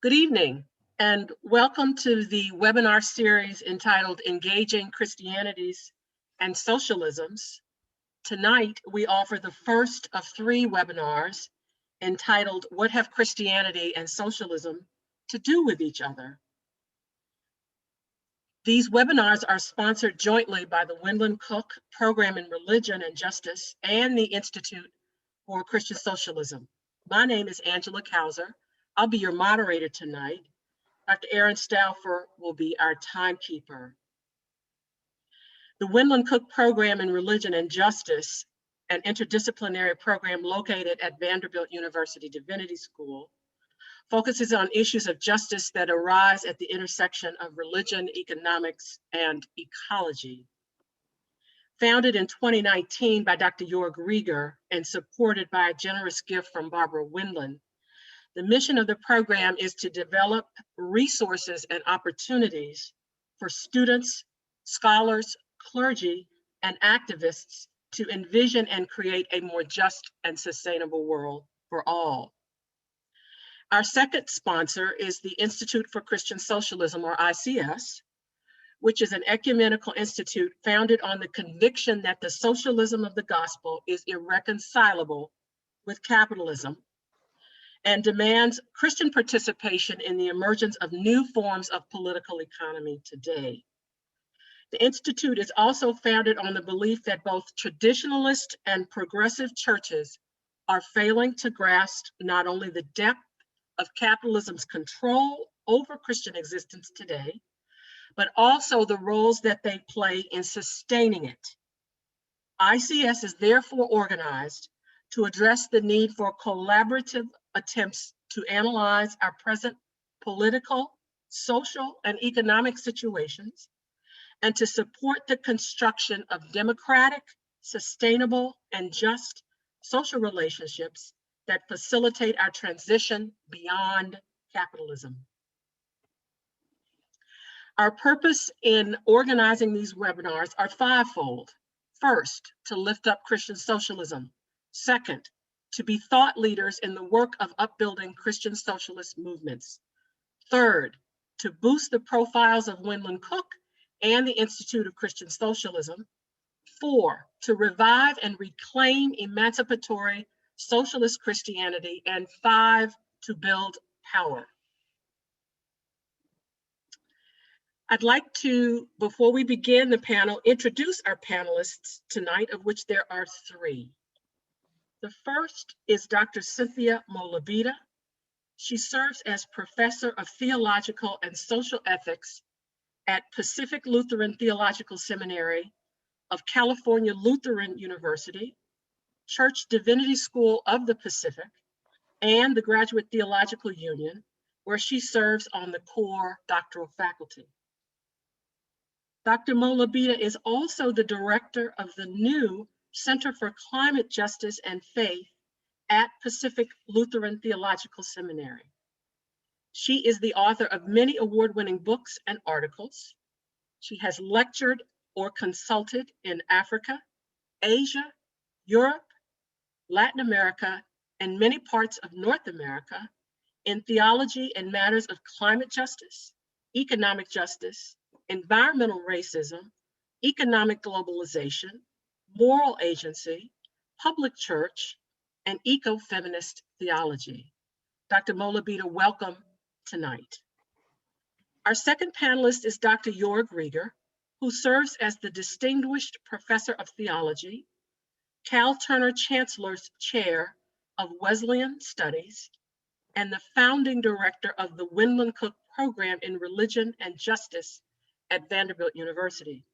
Good evening, and welcome to the webinar series entitled Engaging Christianities and Socialisms. Tonight, we offer the first of three webinars entitled What Have Christianity and Socialism to Do with Each Other? These webinars are sponsored jointly by the Wendland Cook Program in Religion and Justice and the Institute for Christian Socialism. My name is Angela Kauser. I'll be your moderator tonight. Dr. Aaron Stauffer will be our timekeeper. The Wendland Cook Program in Religion and Justice, an interdisciplinary program located at Vanderbilt University Divinity School, focuses on issues of justice that arise at the intersection of religion, economics, and ecology. Founded in 2019 by Dr. Jörg Rieger and supported by a generous gift from Barbara Wendland, the mission of the program is to develop resources and opportunities for students, scholars, clergy, and activists to envision and create a more just and sustainable world for all. Our second sponsor is the Institute for Christian Socialism, or ICS, which is an ecumenical institute founded on the conviction that the socialism of the gospel is irreconcilable with capitalism and demands Christian participation in the emergence of new forms of political economy today. The Institute is also founded on the belief that both traditionalist and progressive churches are failing to grasp not only the depth of capitalism's control over Christian existence today, but also the roles that they play in sustaining it. ICS is therefore organized to address the need for collaborative attempts to analyze our present political, social, and economic situations, and to support the construction of democratic, sustainable, and just social relationships that facilitate our transition beyond capitalism. Our purpose in organizing these webinars are fivefold. First, to lift up Christian socialism. Second, to be thought leaders in the work of upbuilding Christian socialist movements. Third, to boost the profiles of Wendland Cook and the Institute of Christian Socialism. 4, to revive and reclaim emancipatory socialist Christianity. And 5, to build power. I'd like to, before we begin the panel, introduce our panelists tonight, of which there are 3. The first is Dr. Cynthia Molabita. She serves as Professor of Theological and Social Ethics at Pacific Lutheran Theological Seminary of California Lutheran University, Church Divinity School of the Pacific, and the Graduate Theological Union, where she serves on the core doctoral faculty. Dr. Molabita is also the director of the new Center for Climate Justice and Faith at Pacific Lutheran Theological Seminary. She is the author of many award-winning books and articles. She has lectured or consulted in Africa, Asia, Europe, Latin America, and many parts of North America in theology and matters of climate justice, economic justice, environmental racism, economic globalization, moral agency, public church, and eco-feminist theology. Dr. Molabita, welcome tonight. Our second panelist is Dr. Jörg Rieger, who serves as the Distinguished Professor of Theology, Cal Turner Chancellor's Chair of Wesleyan Studies, and the founding director of the Wendland Cook Program in Religion and Justice at Vanderbilt University.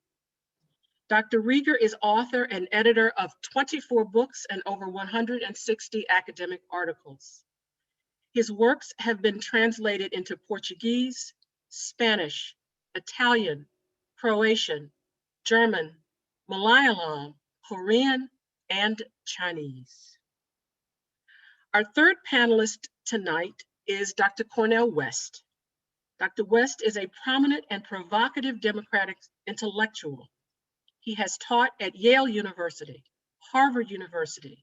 Dr. Rieger is author and editor of 24 books and over 160 academic articles. His works have been translated into Portuguese, Spanish, Italian, Croatian, German, Malayalam, Korean, and Chinese. Our third panelist tonight is Dr. Cornel West. Dr. West is a prominent and provocative democratic intellectual. He has taught at Yale University, Harvard University,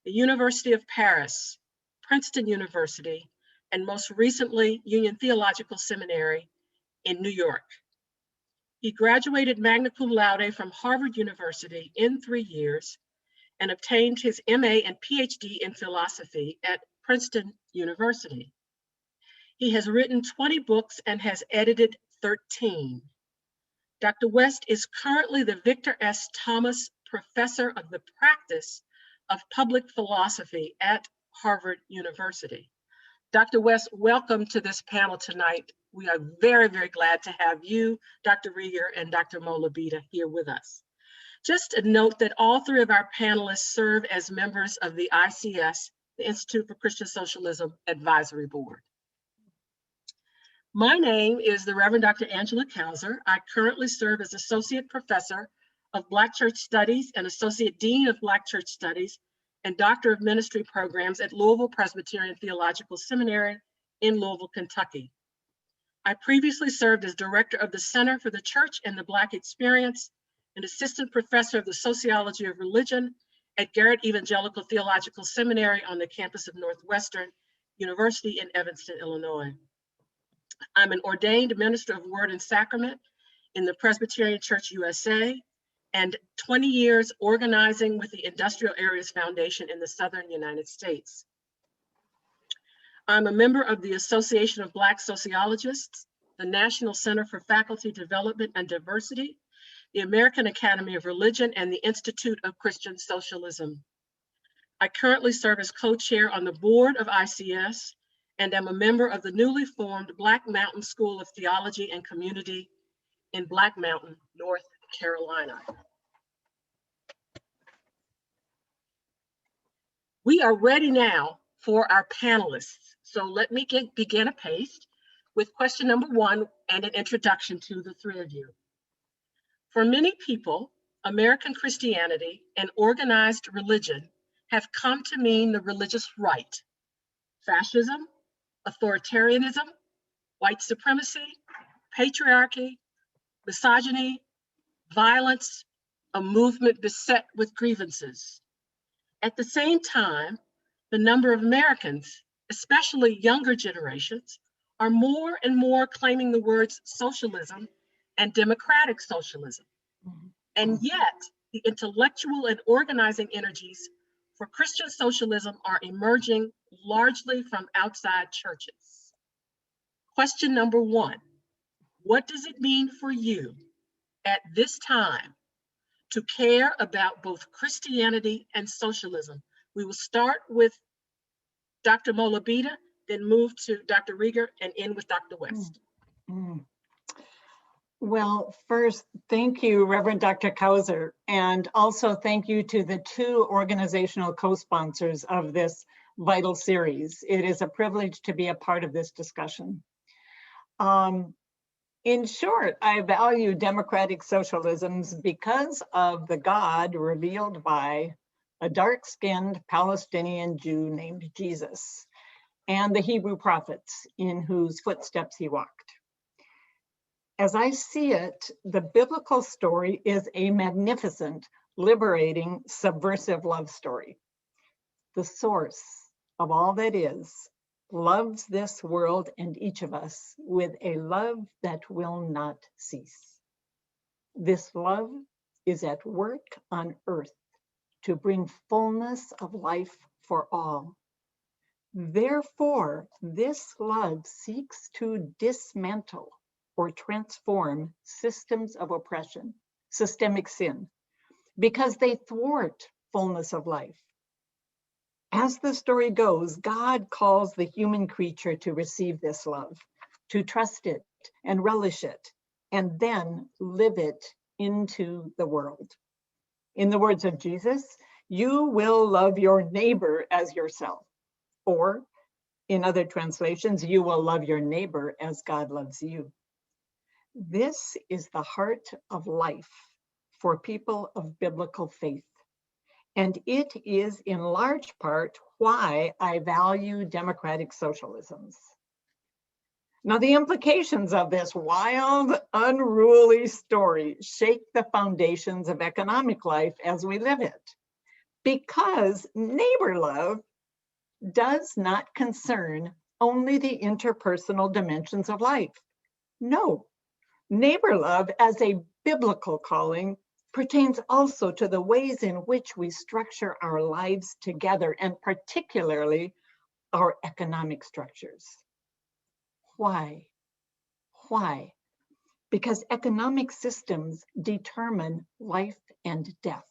the University of Paris, Princeton University, and most recently, Union Theological Seminary in New York. He graduated magna cum laude from Harvard University in 3 years and obtained his MA and PhD in philosophy at Princeton University. He has written 20 books and has edited 13. Dr. West is currently the Victor S. Thomas Professor of the Practice of Public Philosophy at Harvard University. Dr. West, welcome to this panel tonight. We are very, very glad to have you, Dr. Rieger, and Dr. Molabita here with us. Just a note that all three of our panelists serve as members of the ICS, the Institute for Christian Socialism Advisory Board. My name is the Reverend Dr. Angela Kauser. I currently serve as Associate Professor of Black Church Studies and Associate Dean of Black Church Studies and Doctor of Ministry programs at Louisville Presbyterian Theological Seminary in Louisville, Kentucky. I previously served as Director of the Center for the Church and the Black Experience and Assistant Professor of the Sociology of Religion at Garrett Evangelical Theological Seminary on the campus of Northwestern University in Evanston, Illinois. I'm an ordained minister of Word and Sacrament in the Presbyterian Church USA and 20 years organizing with the Industrial Areas Foundation in the Southern United States. I'm a member of the Association of Black Sociologists, the National Center for Faculty Development and Diversity, the American Academy of Religion, and the Institute of Christian Socialism. I currently serve as co-chair on the board of ICS and am a member of the newly formed Black Mountain School of Theology and Community in Black Mountain, North Carolina. We are ready now for our panelists. So let me begin apace with question number 1 and an introduction to the three of you. For many people, American Christianity and organized religion have come to mean the religious right. Fascism, authoritarianism, white supremacy, patriarchy, misogyny, violence, a movement beset with grievances. At the same time, the number of Americans, especially younger generations, are more and more claiming the words socialism and democratic socialism. And yet, the intellectual and organizing energies for Christian socialism are emerging largely from outside churches. Question number 1, what does it mean for you at this time to care about both Christianity and socialism? We will start with Dr. Molabita, then move to Dr. Rieger, and end with Dr. West. Well, first, thank you, Reverend Dr. Kauser, and also thank you to the 2 organizational co-sponsors of this vital series. It is a privilege to be a part of this discussion. In short, I value democratic socialisms because of the God revealed by a dark-skinned Palestinian Jew named Jesus and the Hebrew prophets in whose footsteps he walked. As I see it, the biblical story is a magnificent, liberating, subversive love story. The source of all that is loves this world and each of us with a love that will not cease. This love is at work on earth to bring fullness of life for all. Therefore, this love seeks to dismantle or transform systems of oppression, systemic sin, because they thwart fullness of life. As the story goes, God calls the human creature to receive this love, to trust it and relish it, and then live it into the world. In the words of Jesus, you will love your neighbor as yourself. Or in other translations, you will love your neighbor as God loves you. This is the heart of life for people of biblical faith. And it is in large part why I value democratic socialisms. Now, the implications of this wild, unruly story shake the foundations of economic life as we live it, because neighbor love does not concern only the interpersonal dimensions of life. No, neighbor love as a biblical calling pertains also to the ways in which we structure our lives together, and particularly our economic structures. Why? Why? Because economic systems determine life and death.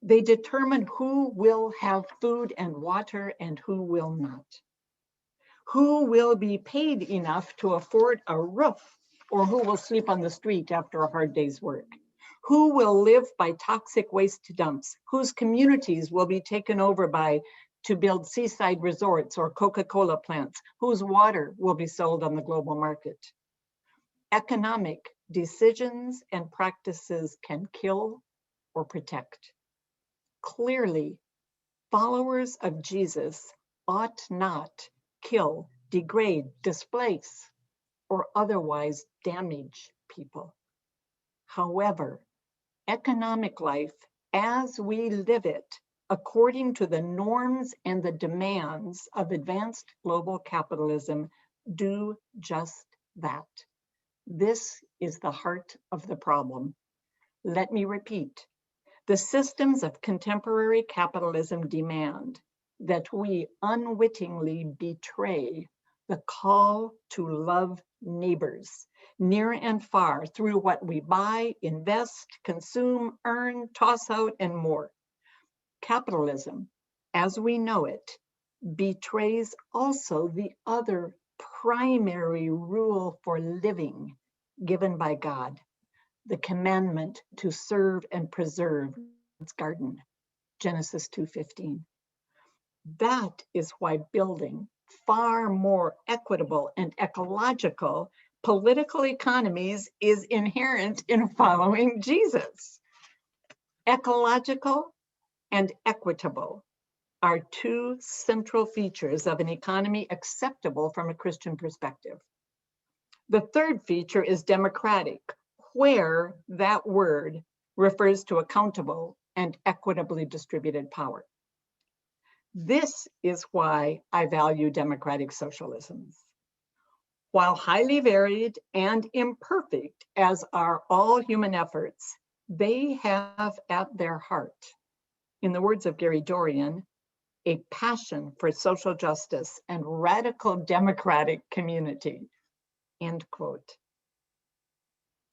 They determine who will have food and water and who will not. Who will be paid enough to afford a roof, or who will sleep on the street after a hard day's work? Who will live by toxic waste dumps? Whose communities will be taken over by to build seaside resorts or Coca-Cola plants? Whose water will be sold on the global market? Economic decisions and practices can kill or protect. Clearly, followers of Jesus ought not kill, degrade, displace, or otherwise damage people. However, economic life as we live it, according to the norms and the demands of advanced global capitalism, do just that. This is the heart of the problem. Let me repeat. The systems of contemporary capitalism demand that we unwittingly betray the call to love neighbors near and far through what we buy, invest, consume, earn, toss out, and more. Capitalism, as we know it, betrays also the other primary rule for living given by God, the commandment to serve and preserve God's garden, Genesis 2:15. That is why building far more equitable and ecological political economies is inherent in following Jesus. Ecological and equitable are two central features of an economy acceptable from a Christian perspective. The third feature is democratic, where that word refers to accountable and equitably distributed power. This is why I value democratic socialisms. While highly varied and imperfect as are all human efforts, they have at their heart, in the words of Gary Dorian, a passion for social justice and radical democratic community, end quote.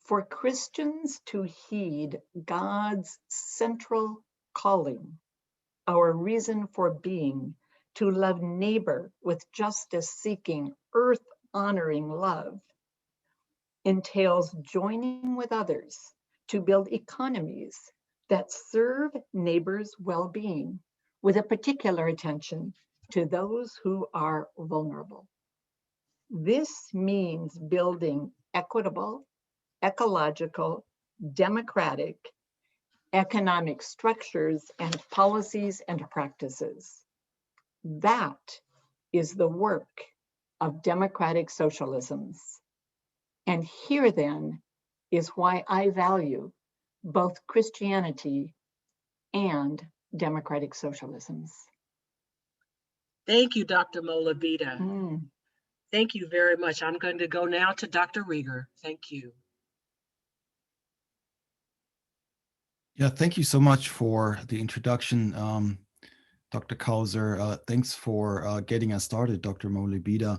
For Christians to heed God's central calling, our reason for being, to love neighbor with justice-seeking, earth-honoring love, entails joining with others to build economies that serve neighbors' well-being, with a particular attention to those who are vulnerable. This means building equitable, ecological, democratic, economic structures and policies and practices. That is the work of democratic socialisms. And here then is why I value both Christianity and democratic socialisms. Thank you, Dr. Molavita. Thank you very much. I'm going to go now to Dr. Rieger. Thank you. Yeah, thank you so much for the introduction, Dr. Kauser. Thanks for getting us started, Dr. Molavita.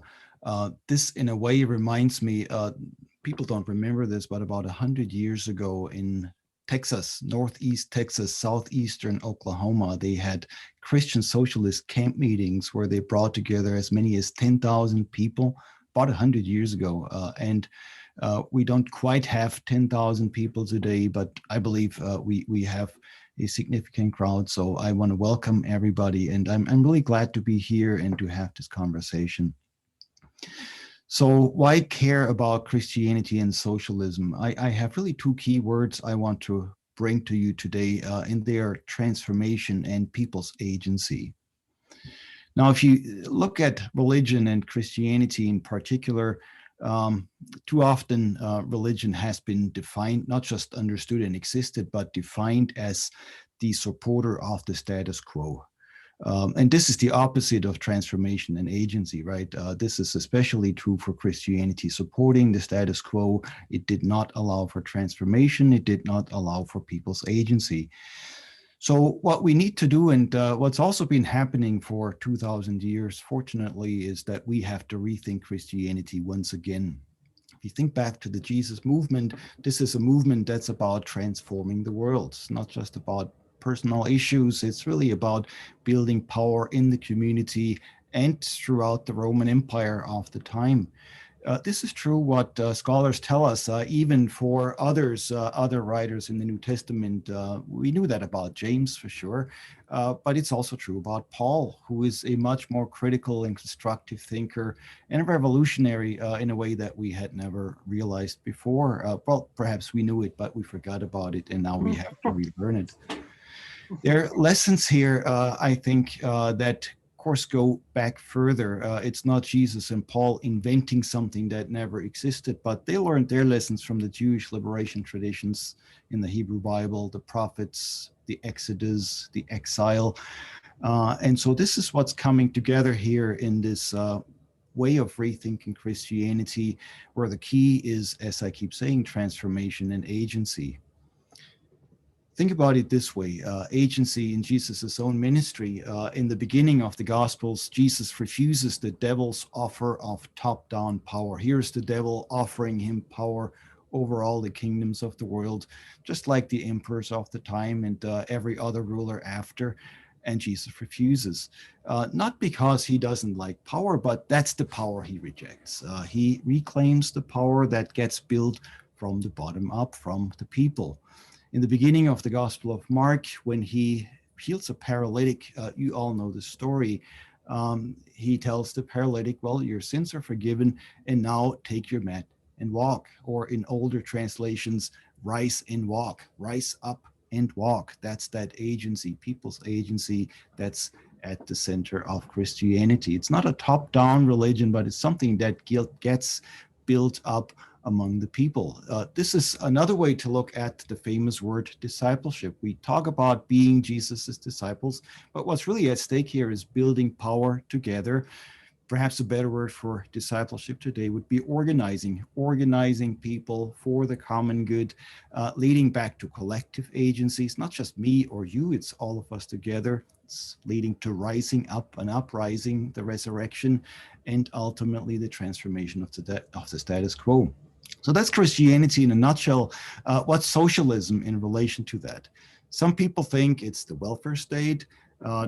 This, in a way, reminds me, people don't remember this, but about 100 years ago in Texas, Northeast Texas, Southeastern Oklahoma, they had Christian socialist camp meetings where they brought together as many as 10,000 people about 100 years ago. And we don't quite have 10,000 people today, but I believe we have a significant crowd. So I want to welcome everybody, and I'm really glad to be here and to have this conversation. So why care about Christianity and socialism? I have really two key words I want to bring to you today, and they are transformation and people's agency. Now, if you look at religion and Christianity in particular, too often religion has been defined, not just understood and existed, but defined as the supporter of the status quo. And this is the opposite of transformation and agency, right? This is especially true for Christianity, supporting the status quo. It did not allow for transformation. It did not allow for people's agency. So what we need to do, and what's also been happening for 2,000 years, fortunately, is that we have to rethink Christianity once again. If you think back to the Jesus movement, this is a movement that's about transforming the world. It's not just about personal issues. It's really about building power in the community and throughout the Roman Empire of the time. This is true what scholars tell us, even for others, other writers in the New Testament. We knew that about James for sure, but it's also true about Paul, who is a much more critical and constructive thinker and a revolutionary in a way that we had never realized before. Well, perhaps we knew it, but we forgot about it, and now we have to relearn it. There are lessons here, I think, that course go back further. It's not Jesus and Paul inventing something that never existed, but they learned their lessons from the Jewish liberation traditions in the Hebrew Bible, the prophets, the Exodus, the exile. And so this is what's coming together here in this way of rethinking Christianity, where the key is, as I keep saying, transformation and agency. Think about it this way, agency in Jesus' own ministry. In the beginning of the Gospels, Jesus refuses the devil's offer of top-down power. Here's the devil offering him power over all the kingdoms of the world, just like the emperors of the time and every other ruler after. And Jesus refuses, not because he doesn't like power, but that's the power he rejects. He reclaims the power that gets built from the bottom up, from the people. In the beginning of the Gospel of Mark, when he heals a paralytic, you all know the story. He tells the paralytic, well, your sins are forgiven, and now take your mat and walk. Or in older translations, rise and walk, rise up and walk. That's that agency, people's agency, that's at the center of Christianity. It's not a top-down religion, but it's something that gets built up among the people. This is another way to look at the famous word discipleship. We talk about being Jesus's disciples, but what's really at stake here is building power together. Perhaps a better word for discipleship today would be organizing people for the common good, leading back to collective agencies, not just me or you, it's all of us together. It's leading to rising up, an uprising, the resurrection, and ultimately the transformation of the status quo. So that's Christianity in a nutshell. What's socialism in relation to that? Some people think it's the welfare state.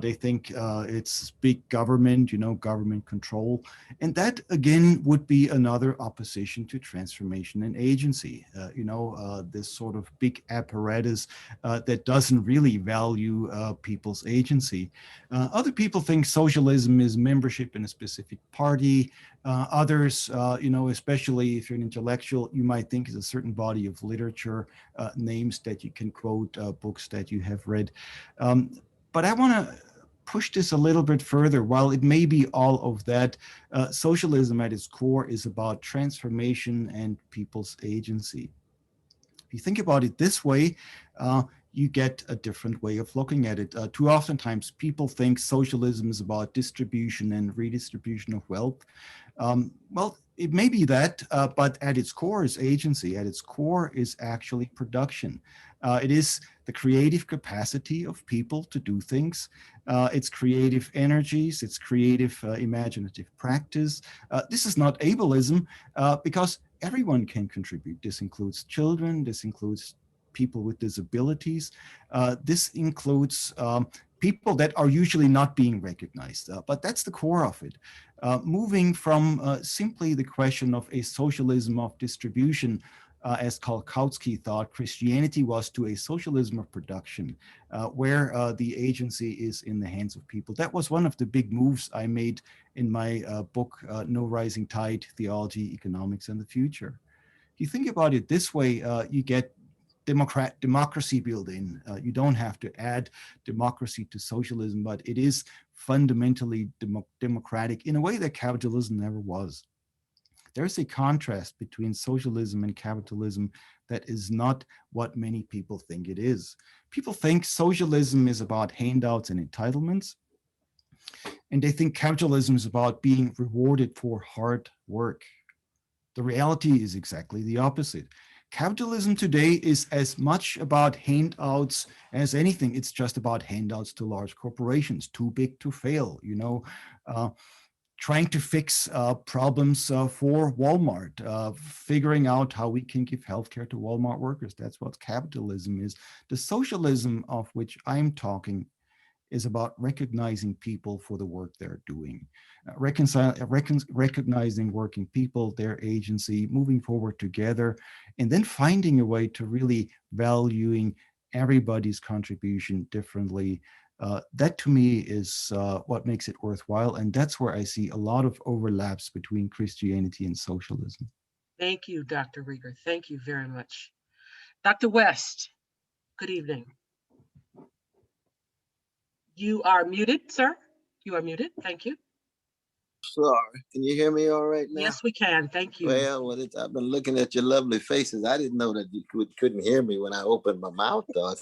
They think it's big government, government control. And that, again, would be another opposition to transformation and agency, this sort of big apparatus that doesn't really value people's agency. Other people think socialism is membership in a specific party. Others, especially if you're an intellectual, you might think it's a certain body of literature, names that you can quote, books that you have read. But I want to push this a little bit further. While it may be all of that, socialism at its core is about transformation and people's agency. If you think about it this way, you get a different way of looking at it. Too oftentimes, people think socialism is about distribution and redistribution of wealth. Well, it may be that, but at its core is agency. At its core is actually production. It is the creative capacity of people to do things. It's creative energies, it's creative imaginative practice. This is not ableism because everyone can contribute. This includes children, this includes people with disabilities. This includes people that are usually not being recognized, but that's the core of it. Moving from simply the question of a socialism of distribution, as Kautsky thought, Christianity was to a socialism of production, where the agency is in the hands of people. That was one of the big moves I made in my book, No Rising Tide, Theology, Economics, and the Future. If you think about it this way, you get democracy built in. You don't have to add democracy to socialism, but it is fundamentally democratic in a way that capitalism never was. There's a contrast between socialism and capitalism that is not what many people think it is. People think socialism is about handouts and entitlements. And they think capitalism is about being rewarded for hard work. The reality is exactly the opposite. Capitalism today is as much about handouts as anything. It's just about handouts to large corporations, too big to fail, trying to fix problems for Walmart, figuring out how we can give healthcare to Walmart workers. That's what capitalism is. The socialism of which I'm talking is about recognizing people for the work they're doing, recognizing working people, their agency, moving forward together, and then finding a way to really valuing everybody's contribution differently. That to me is what makes it worthwhile. And that's where I see a lot of overlaps between Christianity and socialism. Thank you, Dr. Rieger. Thank you very much. Dr. West, good evening. You are muted, sir. You are muted. Thank you. Sorry. Can you hear me all right now? Yes, we can. Thank you. Well, I've been looking at your lovely faces. I didn't know that you couldn't hear me when I opened my mouth, though.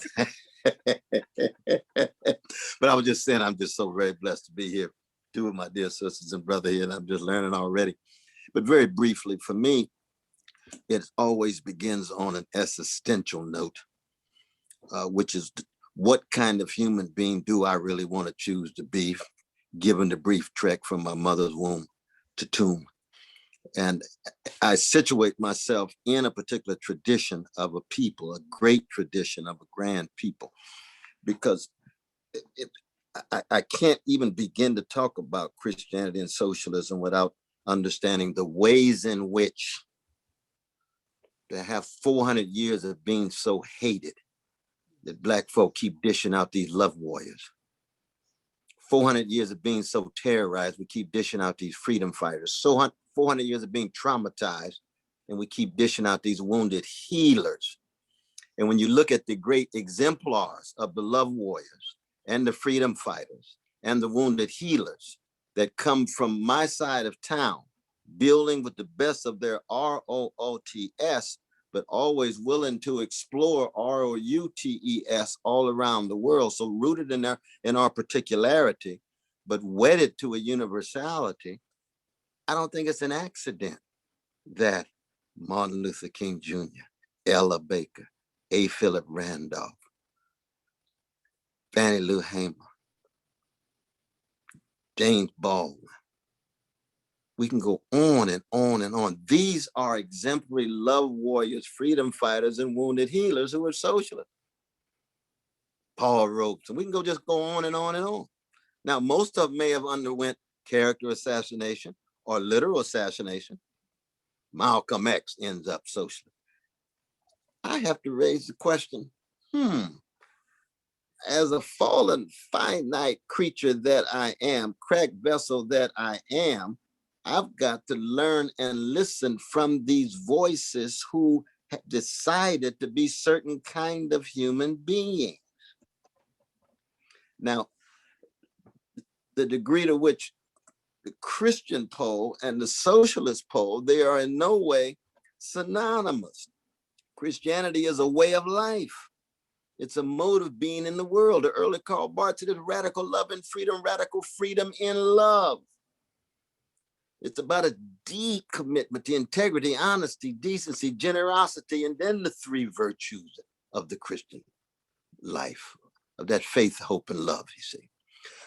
But I was just saying, I'm just so very blessed to be here, two of my dear sisters and brother here, and I'm just learning already. But very briefly, for me, it always begins on an existential note, which is what kind of human being do I really want to choose to be, given the brief trek from my mother's womb to tomb? And I situate myself in a particular tradition of a people, a great tradition of a grand people, because I can't even begin to talk about Christianity and socialism without understanding the ways in which to have 400 years of being so hated that Black folk keep dishing out these love warriors. 400 years of being so terrorized, we keep dishing out these freedom fighters. So 400 years of being traumatized, and we keep dishing out these wounded healers. And when you look at the great exemplars of the love warriors and the freedom fighters and the wounded healers that come from my side of town, building with the best of their ROOTS, but always willing to explore ROUTES all around the world. So rooted in our particularity, but wedded to a universality. I don't think it's an accident that Martin Luther King Jr., Ella Baker, A. Philip Randolph, Fannie Lou Hamer, James Baldwin, we can go on and on and on. These are exemplary love warriors, freedom fighters, and wounded healers who are socialists. Paul Robeson, and we can just go on and on and on. Now, most of them may have underwent character assassination or literal assassination. Malcolm X ends up socialist. I have to raise the question, as a fallen, finite creature that I am, cracked vessel that I am, I've got to learn and listen from these voices who have decided to be certain kind of human beings. Now, the degree to which the Christian pole and the socialist pole, they are in no way synonymous. Christianity is a way of life. It's a mode of being in the world. The early Karl Barth said, radical love and freedom, radical freedom in love. It's about a deep commitment to integrity, honesty, decency, generosity, and then the three virtues of the Christian life, of that faith, hope, and love, you see.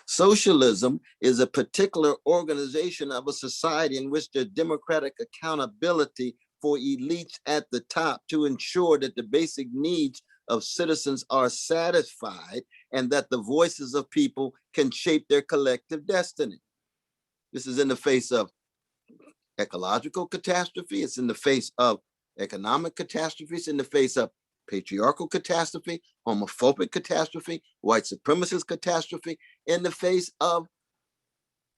Socialism is a particular organization of a society in which there's democratic accountability for elites at the top to ensure that the basic needs of citizens are satisfied and that the voices of people can shape their collective destiny. This is in the face of ecological catastrophe. It's in the face of economic catastrophe. It's in the face of patriarchal catastrophe, homophobic catastrophe, white supremacist catastrophe, in the face of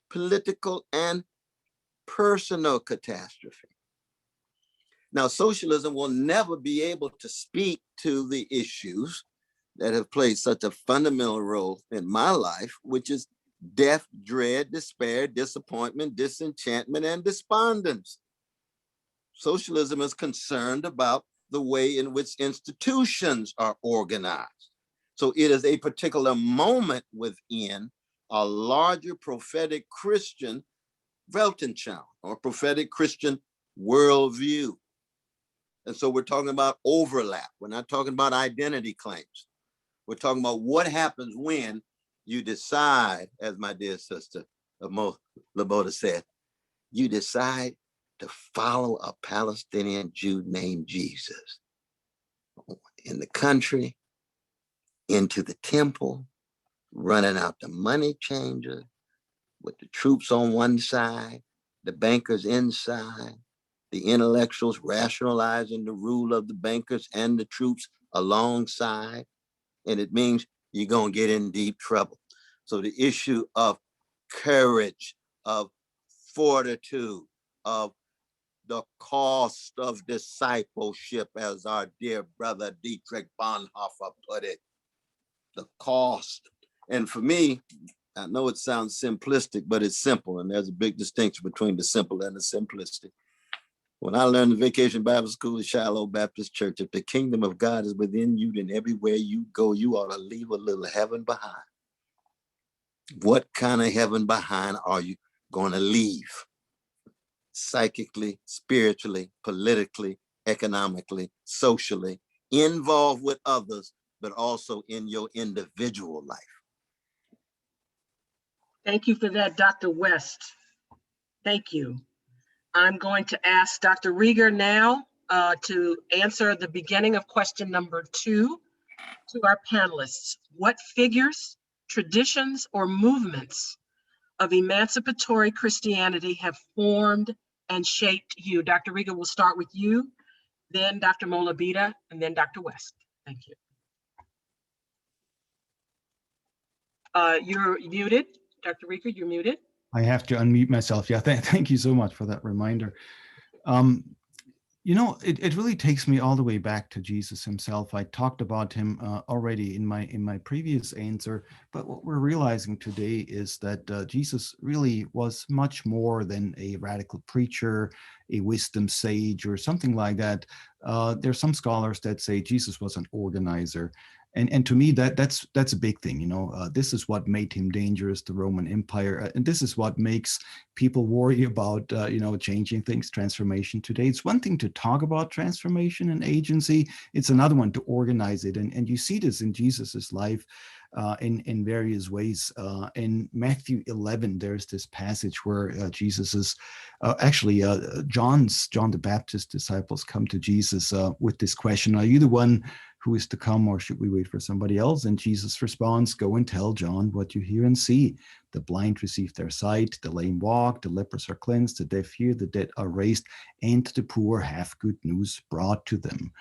political and personal catastrophe. Now, socialism will never be able to speak to the issues that have played such a fundamental role in my life, which is death, dread, despair, disappointment, disenchantment, and despondence. Socialism is concerned about the way in which institutions are organized. So it is a particular moment within a larger prophetic Christian Weltanschauung or prophetic Christian worldview. And so we're talking about overlap. We're not talking about identity claims. We're talking about what happens when you decide, as my dear sister Laboda said, you decide to follow a Palestinian Jew named Jesus in the country, into the temple, running out the money changer with the troops on one side, the bankers inside, the intellectuals rationalizing the rule of the bankers and the troops alongside. And it means you're going to get in deep trouble. So the issue of courage, of fortitude, of the cost of discipleship, as our dear brother Dietrich Bonhoeffer put it, the cost. And for me, I know it sounds simplistic, but it's simple. And there's a big distinction between the simple and the simplistic. When I learned in Vacation Bible School at Shiloh Baptist Church, if the kingdom of God is within you, then everywhere you go, you ought to leave a little heaven behind. What kind of heaven behind are you going to leave? Psychically, spiritually, politically, economically, socially, involved with others, but also in your individual life. Thank you for that, Dr. West. Thank you. I'm going to ask Dr. Rieger now to answer the beginning of question number 2 to our panelists. What figures, traditions, or movements of emancipatory Christianity have formed and shaped you? Dr. Rieger, we'll start with you, then Dr. Molabita, and then Dr. West. Thank you. You're muted. Dr. Rieger, you're muted. I have to unmute myself. Yeah, thank you so much for that reminder. You know, it really takes me all the way back to Jesus himself. I talked about him already in my previous answer, but what we're realizing today is that Jesus really was much more than a radical preacher, a wisdom sage, or something like that. There's some scholars that say Jesus was an organizer. And to me, that's a big thing. You know, this is what made him dangerous, the Roman Empire. And this is what makes people worry about, you know, changing things, transformation today. It's one thing to talk about transformation and agency. It's another one to organize it. And you see this in Jesus's life in various ways. In Matthew 11, there's this passage where Jesus is John the Baptist disciples come to Jesus with this question: are you the one who is to come, or should we wait for somebody else? And Jesus responds, go and tell John what you hear and see. The blind receive their sight, the lame walk, the lepers are cleansed, the deaf hear, the dead are raised, and the poor have good news brought to them.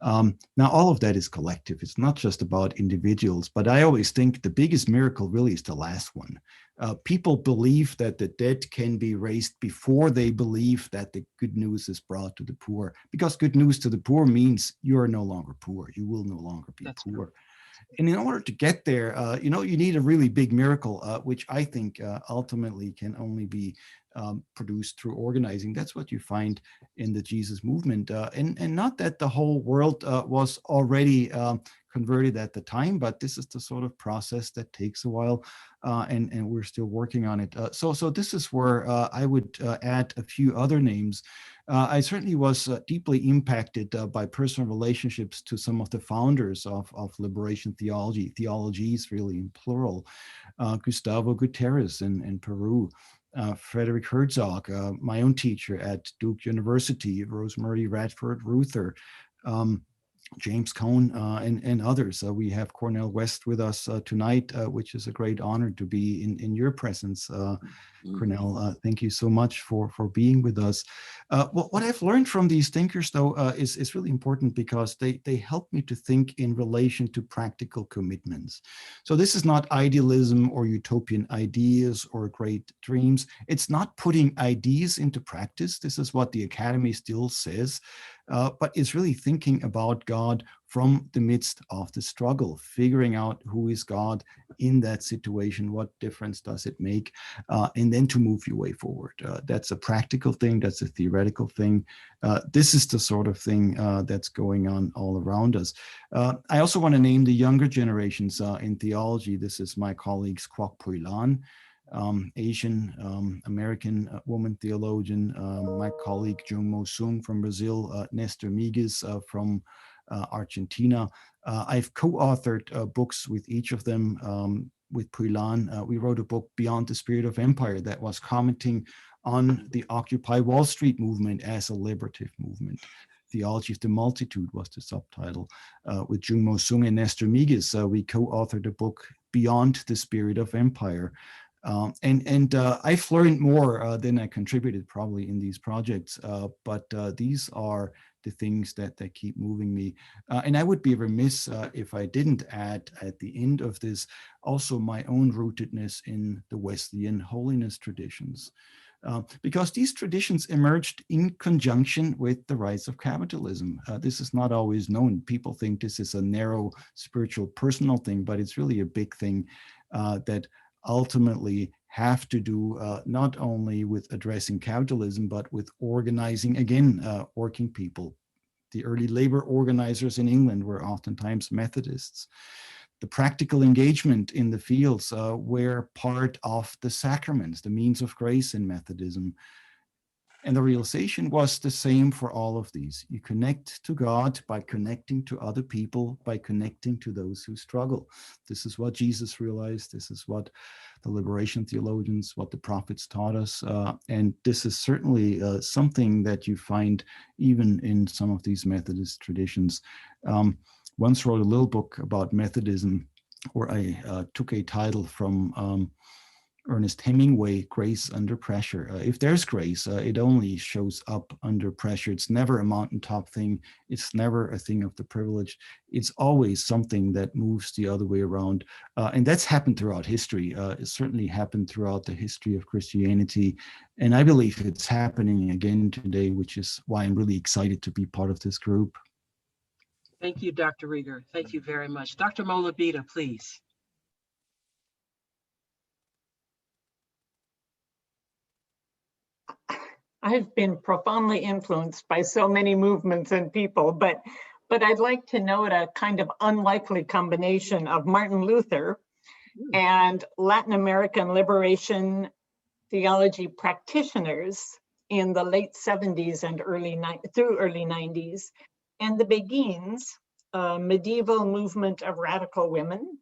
Now, all of that is collective. It's not just about individuals, but I always think the biggest miracle really is the last one. People believe that the dead can be raised before they believe that the good news is brought to the poor, because good news to the poor means you are no longer poor. You will no longer be poor. True. And in order to get there, you know, you need a really big miracle, which I think ultimately can only be produced through organizing. That's what you find in the Jesus movement. And not that the whole world was already converted at the time, but this is the sort of process that takes a while, and we're still working on it. So this is where I would add a few other names. I certainly was deeply impacted by personal relationships to some of the founders of liberation theology, theologies really in plural, Gustavo Gutierrez in Peru, Frederick Herzog, my own teacher at Duke University, Rosemary Radford Ruther, James Cone, and others. We have Cornel West with us tonight, which is a great honor to be in your presence. Cornel, thank you so much for being with us. What I've learned from these thinkers, though, is really important, because they help me to think in relation to practical commitments. So this is not idealism or utopian ideas or great dreams. It's not putting ideas into practice. This is what the Academy still says. but it's really thinking about God from the midst of the struggle, figuring out who is God in that situation, what difference does it make, and then to move your way forward. That's a practical thing, that's a theoretical thing. This is the sort of thing that's going on all around us. I also want to name the younger generations in theology. This is my colleagues Kwok Pui Lan, Asian American woman theologian, my colleague Jung Mo Sung from Brazil, Nestor Migues from Argentina. I've co-authored books with each of them. With Pui Lan, we wrote a book, Beyond the Spirit of Empire, that was commenting on the Occupy Wall Street movement as a liberative movement. Theology of the Multitude was the subtitle. With Jung Mo Sung and Nestor Migues, we co-authored a book, Beyond the Spirit of Empire. I've learned more than I contributed probably in these projects, but these are the things that keep moving me. And I would be remiss if I didn't add at the end of this also my own rootedness in the Wesleyan holiness traditions. Because these traditions emerged in conjunction with the rise of capitalism. This is not always known. People think this is a narrow spiritual personal thing, but it's really a big thing that ultimately have to do not only with addressing capitalism, but with organizing, again, working people. The early labor organizers in England were oftentimes Methodists. The practical engagement in the fields were part of the sacraments, the means of grace in Methodism. And the realization was the same for all of these. You connect to God by connecting to other people, by connecting to those who struggle. This is what Jesus realized. This is what the liberation theologians, what the prophets taught us. And this is certainly something that you find even in some of these Methodist traditions. Once wrote a little book about Methodism where I took a title from Ernest Hemingway, Grace Under Pressure. If there's grace, it only shows up under pressure. It's never a mountaintop thing. It's never a thing of the privileged. It's always something that moves the other way around. And that's happened throughout history. It certainly happened throughout the history of Christianity. And I believe it's happening again today, which is why I'm really excited to be part of this group. Thank you, Dr. Rieger. Thank you very much. Dr. Molabita, please. I've been profoundly influenced by so many movements and people, but I'd like to note a kind of unlikely combination of Martin Luther and Latin American liberation theology practitioners in the late 70s and early 90s, and the Beguines, a medieval movement of radical women,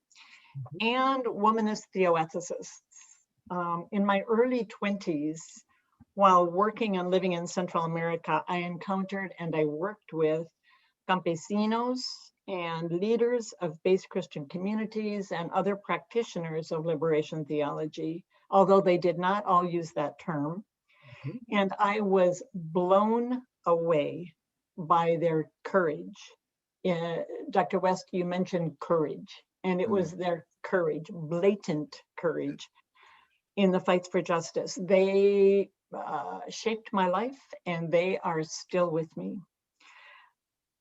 and womanist theoethicists. In my early 20s, while working and living in Central America, I encountered and I worked with campesinos and leaders of base Christian communities and other practitioners of liberation theology, although they did not all use that term. And I was blown away by their courage. Dr. West, you mentioned courage, and it was their courage, blatant courage in the fights for justice. They shaped my life, and they are still with me.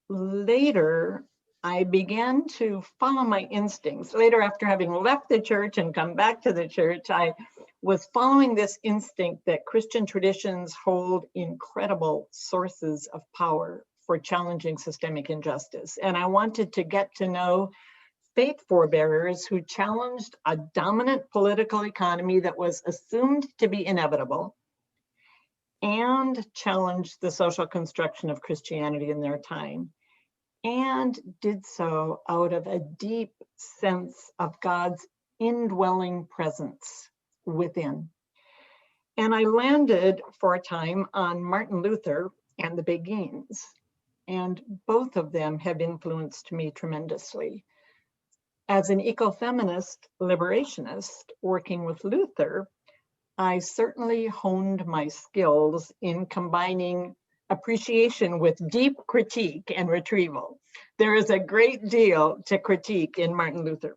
Later, I began to follow my instincts. Later, after having left the church and come back to the church, I was following this instinct that Christian traditions hold incredible sources of power for challenging systemic injustice. And I wanted to get to know faith forebearers who challenged a dominant political economy that was assumed to be inevitable and challenged the social construction of Christianity in their time, and did so out of a deep sense of God's indwelling presence within. And I landed for a time on Martin Luther and the Beguines, and both of them have influenced me tremendously. As an ecofeminist liberationist working with Luther, I certainly honed my skills in combining appreciation with deep critique and retrieval. There is a great deal to critique in Martin Luther.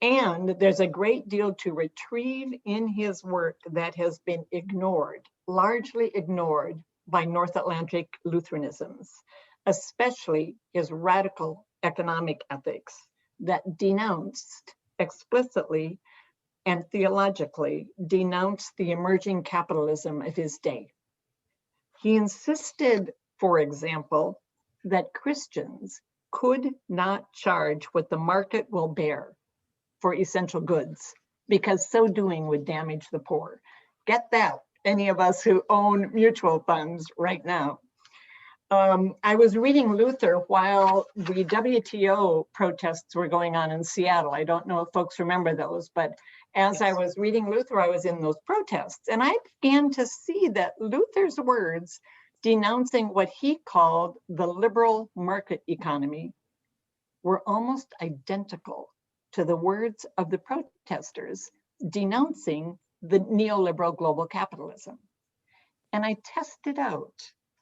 And there's a great deal to retrieve in his work that has been ignored, largely ignored by North Atlantic Lutheranisms, especially his radical economic ethics that denounced explicitly and theologically denounced the emerging capitalism of his day. He insisted, for example, that Christians could not charge what the market will bear for essential goods, because so doing would damage the poor. Get that, any of us who own mutual funds right now. I was reading Luther while the WTO protests were going on in Seattle. I don't know if folks remember those, but as I was reading Luther, I was in those protests, and I began to see that Luther's words denouncing what he called the liberal market economy were almost identical to the words of the protesters denouncing the neoliberal global capitalism. And I tested out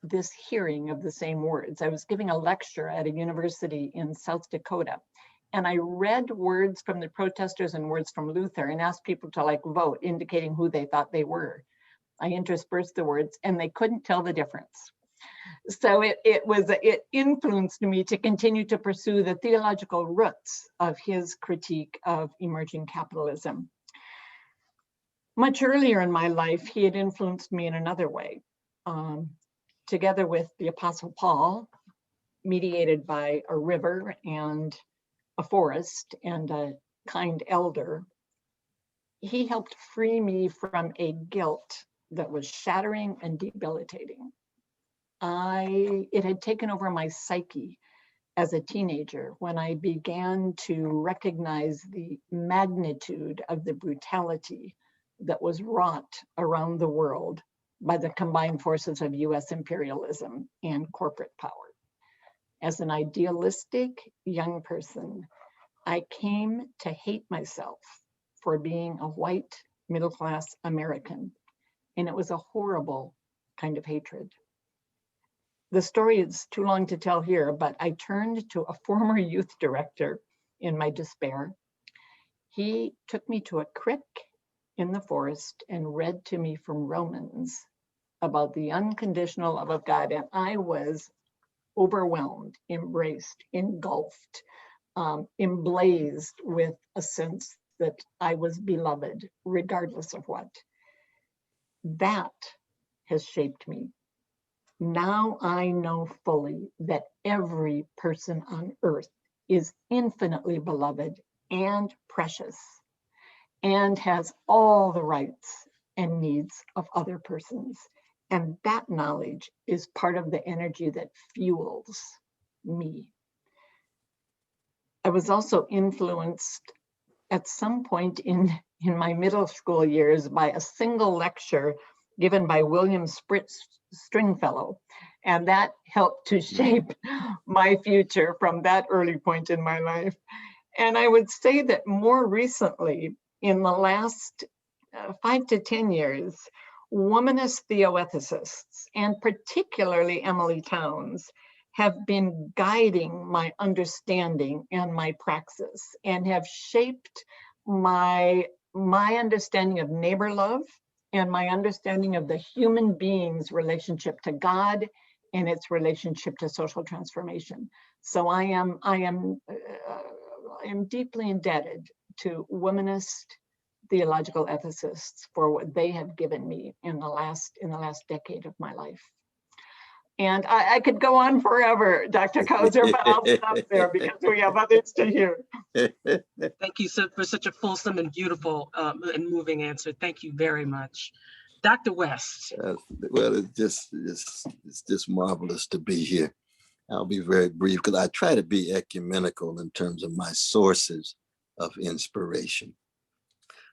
this hearing of the same words. I was giving a lecture at a university in South Dakota, and I read words from the protesters and words from Luther and asked people to vote, indicating who they thought they were. I interspersed the words and they couldn't tell the difference. So it influenced me to continue to pursue the theological roots of his critique of emerging capitalism. Much earlier in my life, he had influenced me in another way. Together with the Apostle Paul, mediated by a river and a forest and a kind elder, he helped free me from a guilt that was shattering and debilitating. It had taken over my psyche as a teenager when I began to recognize the magnitude of the brutality that was wrought around the world by the combined forces of US imperialism and corporate power. As an idealistic young person, I came to hate myself for being a white middle-class American, and it was a horrible kind of hatred. The story is too long to tell here, but I turned to a former youth director in my despair. He took me to a creek in the forest and read to me from Romans about the unconditional love of God, and I was overwhelmed, embraced, engulfed, emblazed with a sense that I was beloved, regardless of what. That has shaped me. Now I know fully that every person on earth is infinitely beloved and precious and has all the rights and needs of other persons. And that knowledge is part of the energy that fuels me. I was also influenced at some point in my middle school years by a single lecture given by William Stringfellow. And that helped to shape my future from that early point in my life. And I would say that more recently, in the last 5 to 10 years, womanist theoethicists, and particularly Emily Towns, have been guiding my understanding and my praxis and have shaped my understanding of neighbor love and my understanding of the human being's relationship to God and its relationship to social transformation. So I am deeply indebted to womanist theological ethicists for what they have given me in the last decade of my life. And I could go on forever, Dr. Kauser, but I'll stop there because we have others to hear. Thank you for such a fulsome and beautiful and moving answer. Thank you very much. Dr. West. Well, it's just marvelous to be here. I'll be very brief because I try to be ecumenical in terms of my sources of inspiration.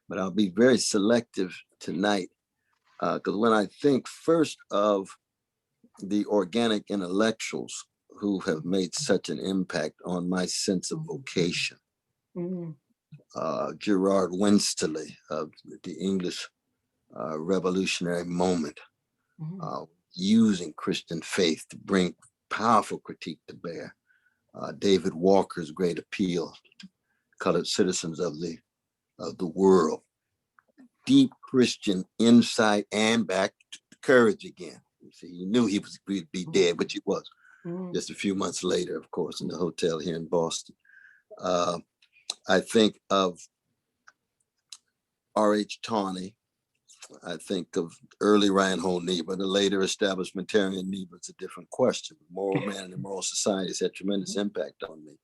But I'll be very selective tonight because when I think first of the organic intellectuals who have made such an impact on my sense of vocation, Gerard Winstanley of the English revolutionary moment, using Christian faith to bring powerful critique to bear. David Walker's great appeal, colored citizens of the world. Deep Christian insight and back to courage again. See, he knew he'd be dead, which he was. Mm. Just a few months later, of course, in the hotel here in Boston. I think of R.H. Tawney. I think of early Reinhold Niebuhr. The later establishmentarian Niebuhr is a different question. Moral Man and the Moral Society has had tremendous impact on me.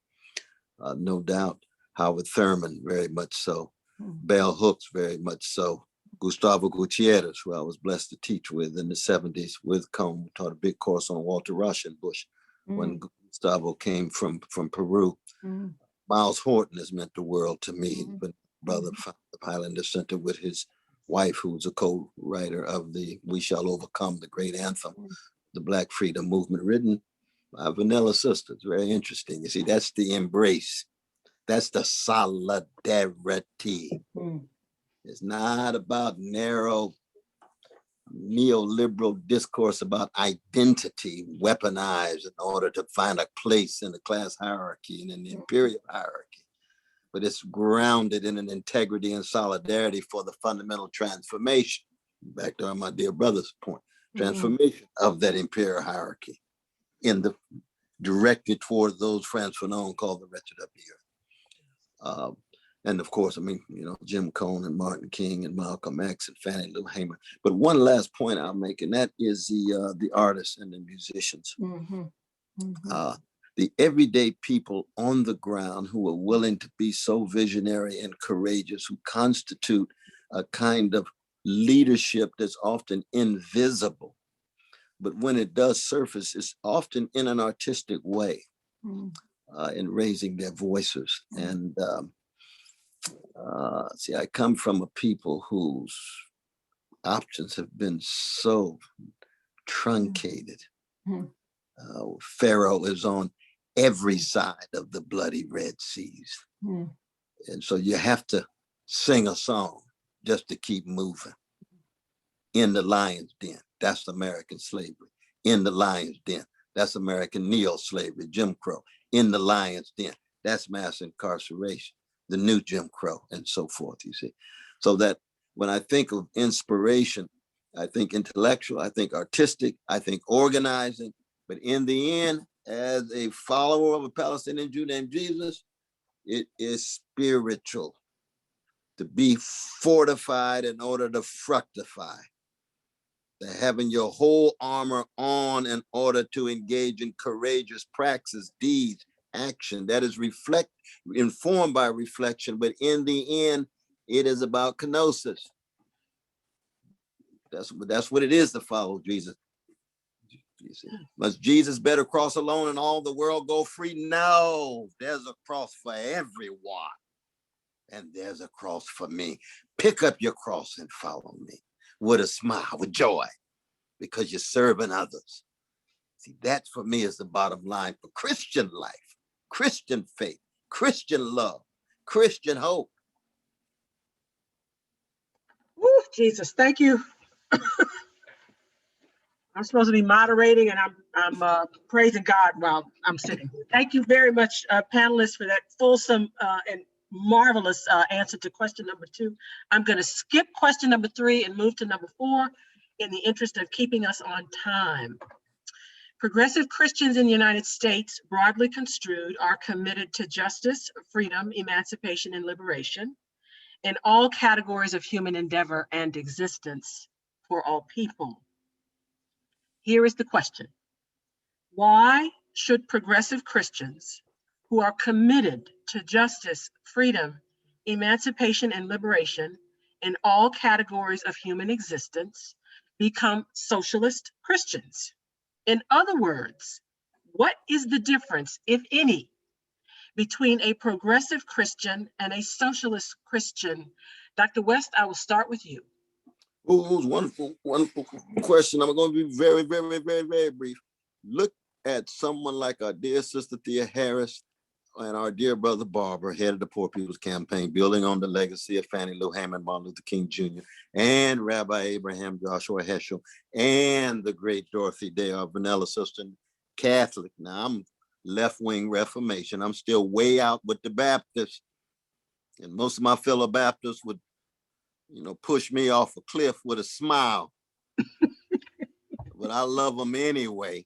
No doubt. Howard Thurman, very much so. Bell Hooks, very much so. Gustavo Gutierrez, who I was blessed to teach with in the 70s with Cone, taught a big course on Walter Rauschenbusch when Gustavo came from Peru. Miles Horton has meant the world to me. But brother founded the Highlander Center with his wife, who's a co-writer of the We Shall Overcome, the great anthem, the Black Freedom Movement, written by Vanilla Sisters. Very interesting. You see, that's the embrace. That's the solidarity. It's not about narrow neoliberal discourse about identity weaponized in order to find a place in the class hierarchy and in the imperial hierarchy. But it's grounded in an integrity and solidarity for the fundamental transformation. Back to my dear brother's point, transformation of that imperial hierarchy in the directed towards those Frantz Fanon called the wretched of the earth. And of course, I mean, you know, Jim Cone and Martin King and Malcolm X and Fannie Lou Hamer. But one last point I'll make, and that is the artists and the musicians. The everyday people on the ground who are willing to be so visionary and courageous, who constitute a kind of leadership that's often invisible. But when it does surface, it's often in an artistic way in raising their voices. And see, I come from a people whose options have been so truncated. Pharaoh is on every side of the bloody Red Seas. And so you have to sing a song just to keep moving. In the lion's den, that's American slavery. In the lion's den, that's American neo-slavery, Jim Crow. In the lion's den, that's mass incarceration, the new Jim Crow, and so forth, you see. So that when I think of inspiration, I think intellectual, I think artistic, I think organizing, but in the end, as a follower of a Palestinian Jew named Jesus, it is spiritual. To be fortified in order to fructify. To having your whole armor on in order to engage in courageous praxis, deeds, action that is informed by reflection, but in the end, it is about kenosis. That's what it is to follow Jesus. Must Jesus better cross alone and all the world go free? No, there's a cross for everyone. And there's a cross for me. Pick up your cross and follow me with a smile, with joy, because you're serving others. See, that for me is the bottom line for Christian life, Christian faith, Christian love, Christian hope. Woo, Jesus, thank you. I'm supposed to be moderating and I'm praising God while I'm sitting. Thank you very much, panelists, for that fulsome and marvelous answer to question number 2. I'm going to skip question number 3 and move to number 4 in the interest of keeping us on time. Progressive Christians in the United States, broadly construed, are committed to justice, freedom, emancipation, and liberation in all categories of human endeavor and existence for all people. Here is the question. Why should progressive Christians who are committed to justice, freedom, emancipation, and liberation in all categories of human existence become socialist Christians? In other words, what is the difference, if any, between a progressive Christian and a socialist Christian? Dr. West, I will start with you. Oh, wonderful question. I'm going to be very, very, very, very brief. Look at someone like our dear sister Thea Harris and our dear brother Barber, head of the Poor People's Campaign, building on the legacy of Fannie Lou Hamer and Martin Luther King Jr., and Rabbi Abraham Joshua Heschel, and the great Dorothy Day, our vanilla sister, Catholic. Now, I'm left-wing Reformation. I'm still way out with the Baptists, and most of my fellow Baptists would, you know, push me off a cliff with a smile. but I love them anyway.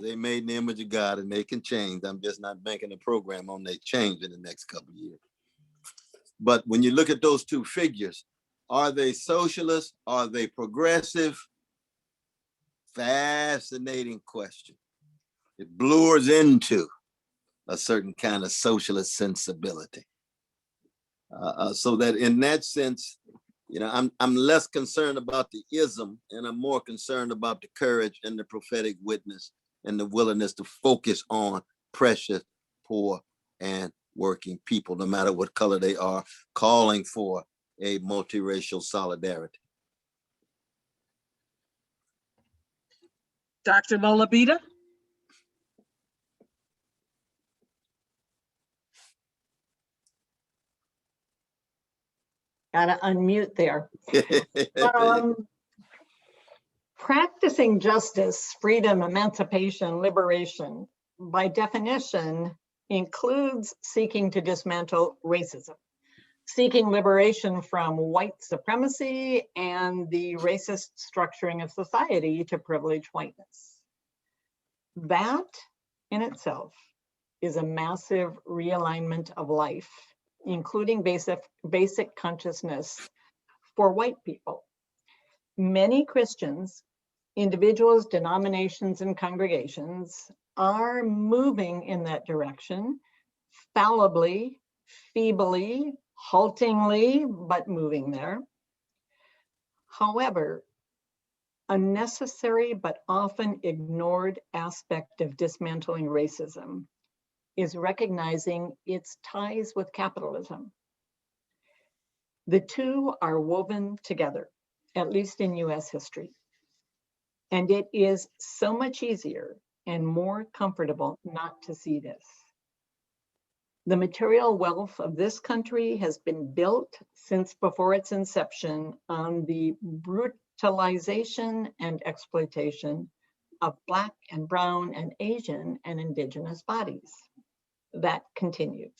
They made in the image of God and they can change. I'm just not banking a program on they change in the next couple of years. But when you look at those two figures, are they socialist? Are they progressive? Fascinating question. It blurs into a certain kind of socialist sensibility. So that in that sense, you know, I'm less concerned about the ism and I'm more concerned about the courage and the prophetic witness and the willingness to focus on precious, poor, and working people, no matter what color they are, calling for a multiracial solidarity. Dr. Mola Bida? Gotta unmute there. Practicing justice, freedom, emancipation, liberation, by definition, includes seeking to dismantle racism, seeking liberation from white supremacy and the racist structuring of society to privilege whiteness. That in itself is a massive realignment of life, including basic consciousness for white people. Many Christians, individuals, denominations, and congregations are moving in that direction, fallibly, feebly, haltingly, but moving there. However, a necessary but often ignored aspect of dismantling racism is recognizing its ties with capitalism. The two are woven together, at least in US history. And it is so much easier and more comfortable not to see this. The material wealth of this country has been built since before its inception on the brutalization and exploitation of Black and Brown and Asian and Indigenous bodies. That continues.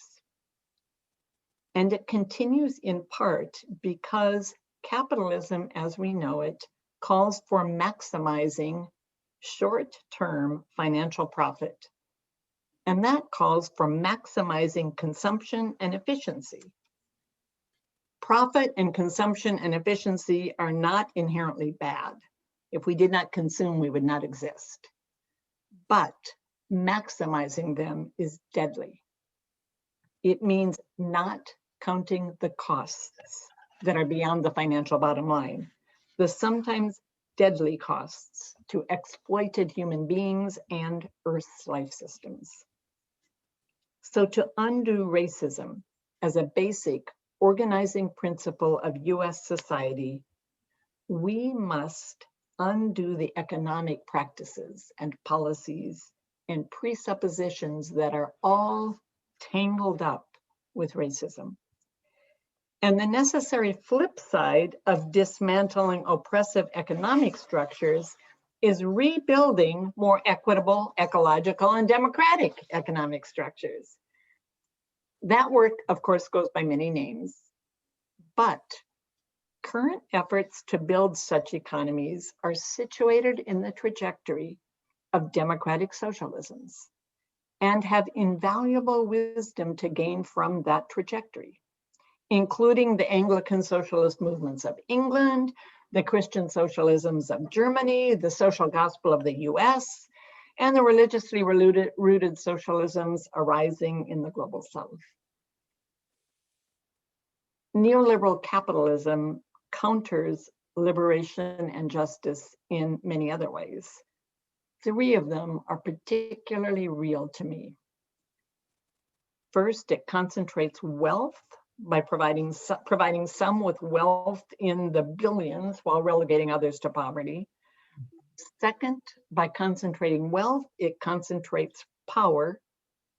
And it continues in part because capitalism as we know it calls for maximizing short-term financial profit. And that calls for maximizing consumption and efficiency. Profit and consumption and efficiency are not inherently bad. If we did not consume, we would not exist. But maximizing them is deadly. It means not counting the costs that are beyond the financial bottom line, the sometimes deadly costs to exploited human beings and Earth's life systems. So to undo racism as a basic organizing principle of US society, we must undo the economic practices and policies and presuppositions that are all tangled up with racism. And the necessary flip side of dismantling oppressive economic structures is rebuilding more equitable, ecological, and democratic economic structures. That work, of course, goes by many names, but current efforts to build such economies are situated in the trajectory of democratic socialisms and have invaluable wisdom to gain from that trajectory, including the Anglican socialist movements of England, the Christian socialisms of Germany, the social gospel of the US, and the religiously rooted socialisms arising in the global South. Neoliberal capitalism counters liberation and justice in many other ways. 3 of them are particularly real to me. First, it concentrates wealth by providing some with wealth in the billions while relegating others to poverty. Second, by concentrating wealth, it concentrates power,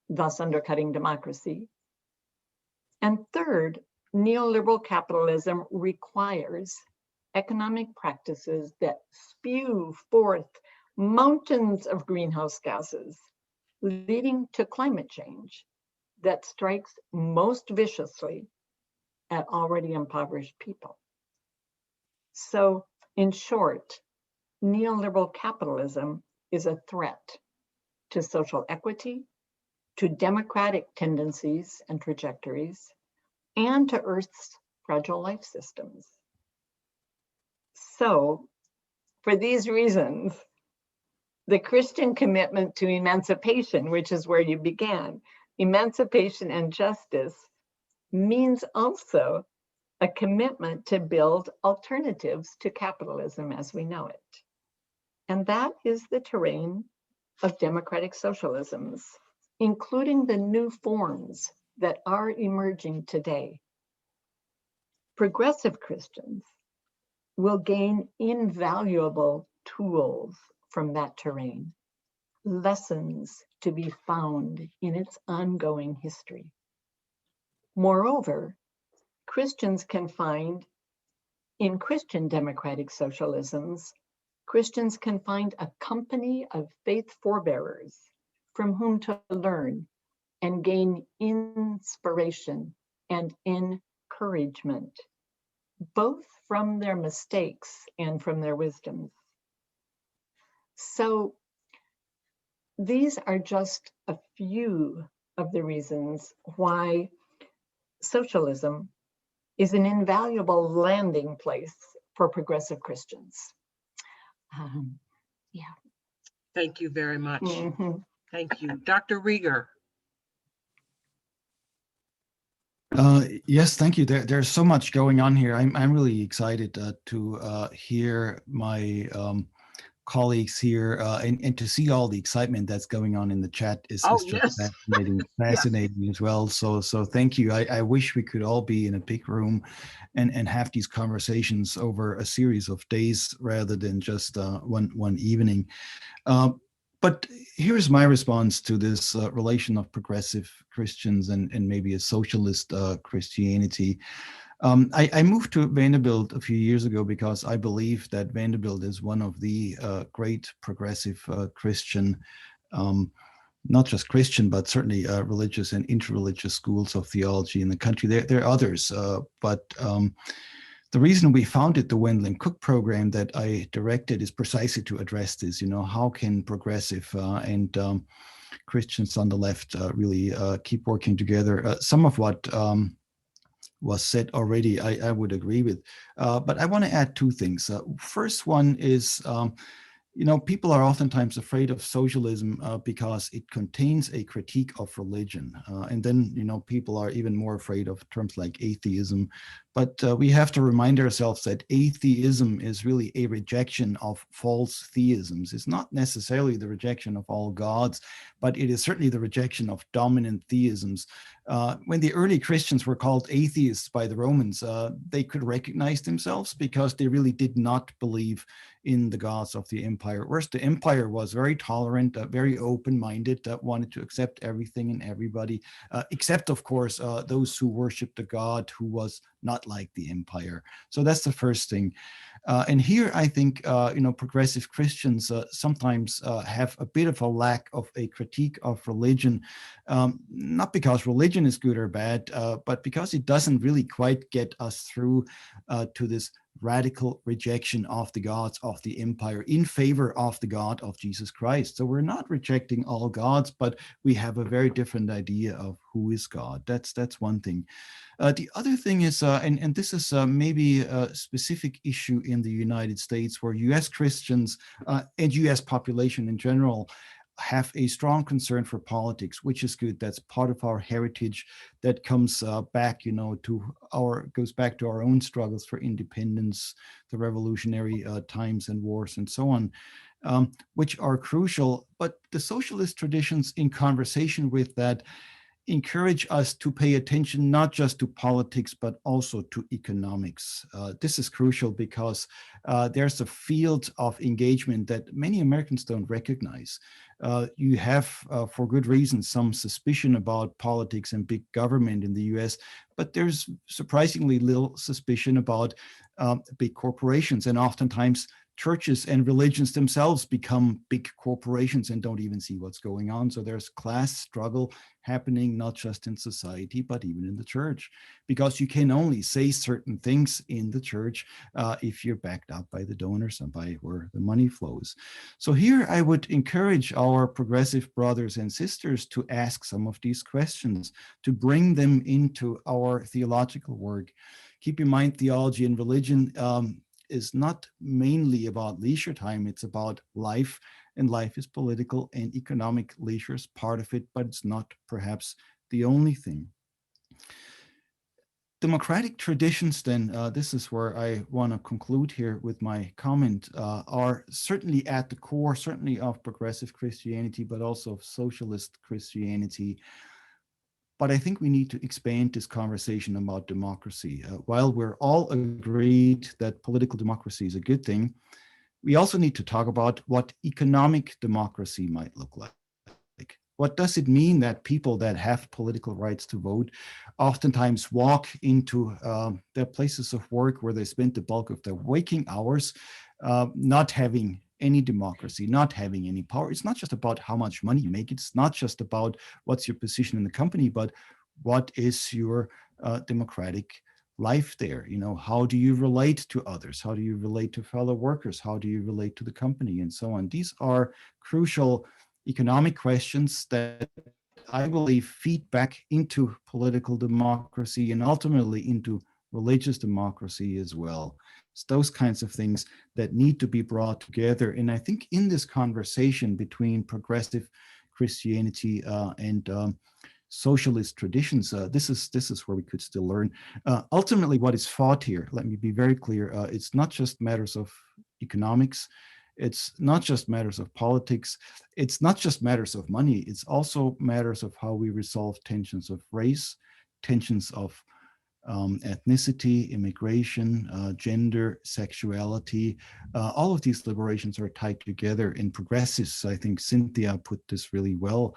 thus undercutting democracy. And third, neoliberal capitalism requires economic practices that spew forth mountains of greenhouse gases, leading to climate change that strikes most viciously at already impoverished people. So, in short, neoliberal capitalism is a threat to social equity, to democratic tendencies and trajectories, and to Earth's fragile life systems. So, for these reasons, the Christian commitment to emancipation, which is where you began, emancipation and justice, means also a commitment to build alternatives to capitalism as we know it. And that is the terrain of democratic socialisms, including the new forms that are emerging today. Progressive Christians will gain invaluable tools from that terrain, lessons to be found in its ongoing history. Moreover, Christians can find in Christian democratic socialisms, Christians can find a company of faith forebearers from whom to learn and gain inspiration and encouragement, both from their mistakes and from their wisdoms. So these are just a few of the reasons why socialism is an invaluable landing place for progressive Christians. Thank you very much. Mhm. Thank you. Dr. Rieger. Yes, thank you. There's so much going on here. I'm really excited to hear my colleagues here and to see all the excitement that's going on in the chat is Oh, just yes. fascinating as well. So thank you. I wish we could all be in a big room and have these conversations over a series of days rather than just one evening. But here's my response to this relation of progressive Christians and maybe a socialist Christianity. I moved to Vanderbilt a few years ago because I believe that Vanderbilt is one of the great progressive Christian, not just Christian, but certainly religious and interreligious schools of theology in the country. There are others, but the reason we founded the Wendell and Cook program that I directed is precisely to address this. How can progressive and Christians on the left really keep working together? Some of what was said already, I would agree with. But I want to add two things. First one is, people are oftentimes afraid of socialism because it contains a critique of religion. And then, people are even more afraid of terms like atheism. But we have to remind ourselves that atheism is really a rejection of false theisms. It's not necessarily the rejection of all gods, but it is certainly the rejection of dominant theisms. When the early Christians were called atheists by the Romans, they could recognize themselves because they really did not believe in the gods of the empire. Whereas the empire was very tolerant, very open-minded, wanted to accept everything and everybody, except, of course, those who worshiped a god who was not like the empire. So that's the first thing. And here, I think, progressive Christians sometimes have a bit of a lack of a critique of religion, not because religion is good or bad, but because it doesn't really quite get us through to this radical rejection of the gods of the empire in favor of the God of Jesus Christ. So we're not rejecting all gods, but we have a very different idea of who is God. That's one thing. The other thing is, and this is maybe a specific issue in the United States, where U.S. Christians and U.S. population in general have a strong concern for politics, which is good. That's part of our heritage that comes back, goes back to our own struggles for independence, the revolutionary times and wars and so on, which are crucial. But the socialist traditions in conversation with that encourage us to pay attention not just to politics, but also to economics. This is crucial because there's a field of engagement that many Americans don't recognize. You have, for good reason, some suspicion about politics and big government in the US, but there's surprisingly little suspicion about big corporations. And oftentimes churches and religions themselves become big corporations and don't even see what's going on. So there's class struggle happening, not just in society, but even in the church, because you can only say certain things in the church if you're backed up by the donors and by where the money flows. So here I would encourage our progressive brothers and sisters to ask some of these questions, to bring them into our theological work. Keep in mind, theology and religion is not mainly about leisure time, it's about life, and life is political, and economic leisure is part of it, but it's not perhaps the only thing. Democratic traditions, then, this is where I want to conclude here with my comment, are certainly at the core, certainly of progressive Christianity, but also of socialist Christianity. But I think we need to expand this conversation about democracy. While we're all agreed that political democracy is a good thing, we also need to talk about what economic democracy might look like. What does it mean that people that have political rights to vote oftentimes walk into their places of work where they spend the bulk of their waking hours not having any democracy, not having any power? It's not just about how much money you make. It's not just about what's your position in the company, but what is your democratic life there? You know, how do you relate to others? How do you relate to fellow workers? How do you relate to the company, and so on? These are crucial economic questions that I believe feed back into political democracy and ultimately into religious democracy as well. It's those kinds of things that need to be brought together. And I think in this conversation between progressive Christianity and socialist traditions, this is where we could still learn. Ultimately, what is fought here, let me be very clear, it's not just matters of economics, it's not just matters of politics, it's not just matters of money, it's also matters of how we resolve tensions of race, tensions of ethnicity, immigration, gender, sexuality. All of these liberations are tied together. In progressives, I think Cynthia put this really well,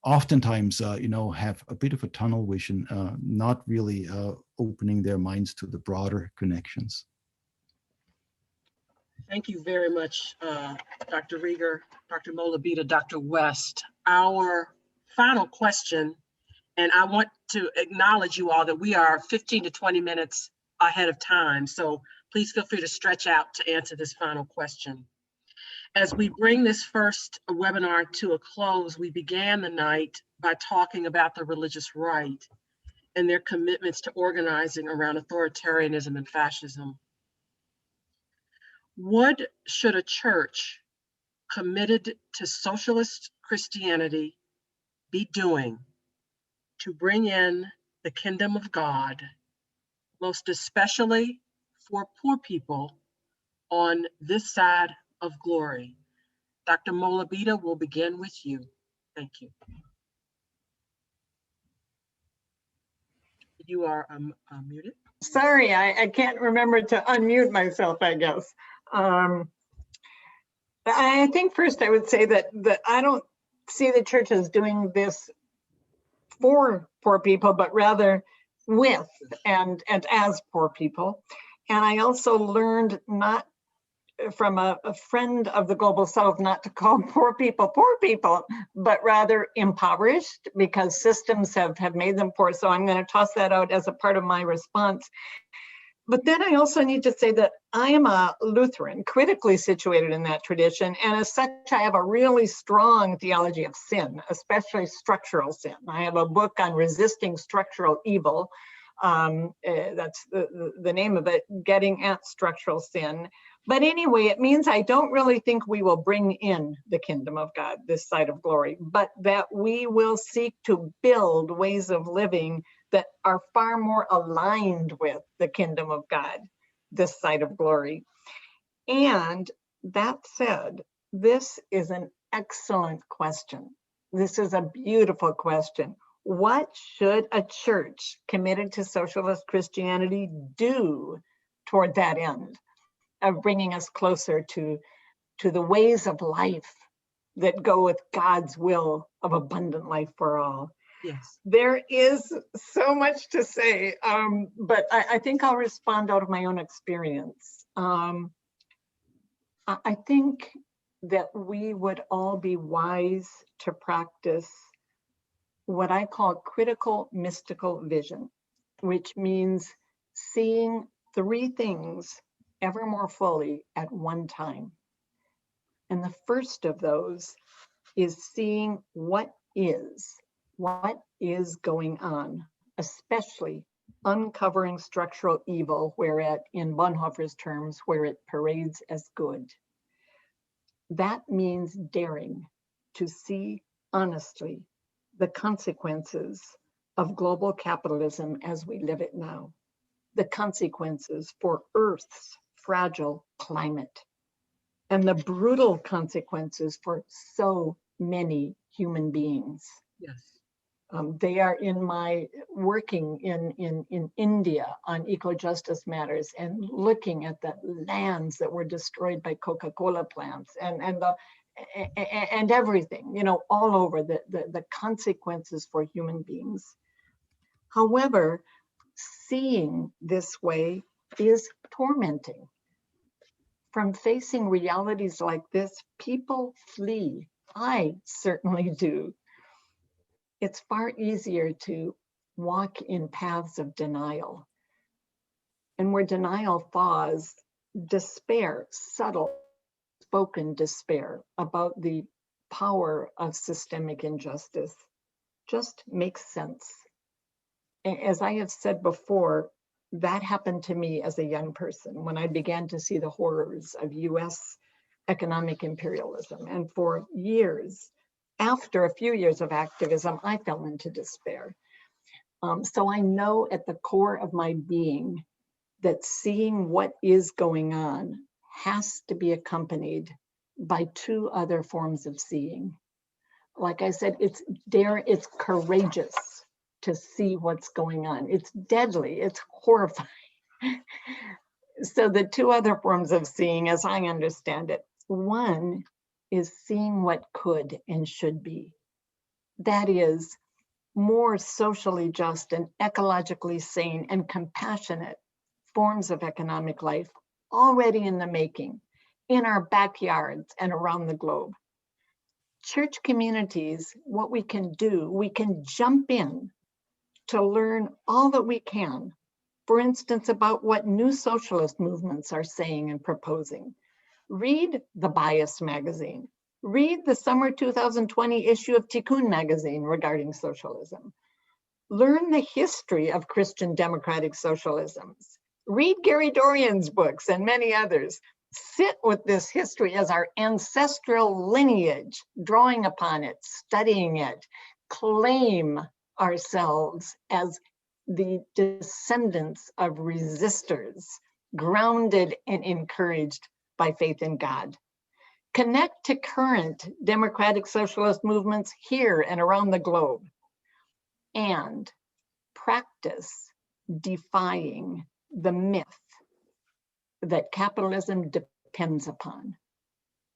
oftentimes, have a bit of a tunnel vision, not really opening their minds to the broader connections. Thank you very much, Dr. Rieger, Dr. Molabita, Dr. West. Our final question, and I want to acknowledge you all that we are 15 to 20 minutes ahead of time, so please feel free to stretch out to answer this final question. As we bring this first webinar to a close, we began the night by talking about the religious right and their commitments to organizing around authoritarianism and fascism. What should a church committed to socialist Christianity be doing to bring in the kingdom of God, most especially for poor people on this side of glory? Dr. Molabita, will begin with you. Thank you. You are muted. Sorry, I can't remember to unmute myself, I guess. I think first I would say that I don't see the church as doing this for poor people, but rather with and as poor people. And I also learned not from a friend of the Global South not to call poor people, but rather impoverished, because systems have made them poor. So I'm going to toss that out as a part of my response. But then I also need to say that I am a Lutheran, critically situated in that tradition. And as such, I have a really strong theology of sin, especially structural sin. I have a book on resisting structural evil. That's the name of it, Getting at Structural Sin. But anyway, it means I don't really think we will bring in the kingdom of God, this side of glory, but that we will seek to build ways of living that are far more aligned with the kingdom of God, this side of glory. And that said, this is an excellent question. This is a beautiful question. What should a church committed to socialist Christianity do toward that end of bringing us closer to the ways of life that go with God's will of abundant life for all? Yes. There is so much to say, but I think I'll respond out of my own experience. I think that we would all be wise to practice what I call critical mystical vision, which means seeing three things ever more fully at one time. And the first of those is seeing what is going on, especially uncovering structural evil, where it, in Bonhoeffer's terms, where it parades as good. That means daring to see honestly the consequences of global capitalism as we live it now, the consequences for Earth's fragile climate, and the brutal consequences for so many human beings. Yes. They are in my working in India on eco-justice matters and looking at the lands that were destroyed by Coca-Cola plants and everything, you know, all over the consequences for human beings. However, seeing this way is tormenting. From facing realities like this, people flee. I certainly do. It's far easier to walk in paths of denial. And where denial thaws, despair, subtle, spoken despair about the power of systemic injustice just makes sense. As I have said before, that happened to me as a young person when I began to see the horrors of US economic imperialism. And for years, after a few years of activism, I fell into despair. So I know at the core of my being that seeing what is going on has to be accompanied by two other forms of seeing. Like I said, it's courageous to see what's going on. It's deadly, it's horrifying. So the two other forms of seeing, as I understand it, one is seeing what could and should be. That is, more socially just and ecologically sane and compassionate forms of economic life already in the making, in our backyards and around the globe. Church communities, what we can do, we can jump in to learn all that we can, for instance, about what new socialist movements are saying and proposing. Read the Bias magazine. Read the summer 2020 issue of Tikkun magazine regarding socialism. Learn the history of Christian democratic socialisms. Read Gary Dorian's books and many others. Sit with this history as our ancestral lineage, drawing upon it, studying it, claim ourselves as the descendants of resistors, grounded and encouraged by faith in God. Connect to current democratic socialist movements here and around the globe, and practice defying the myth that capitalism depends upon.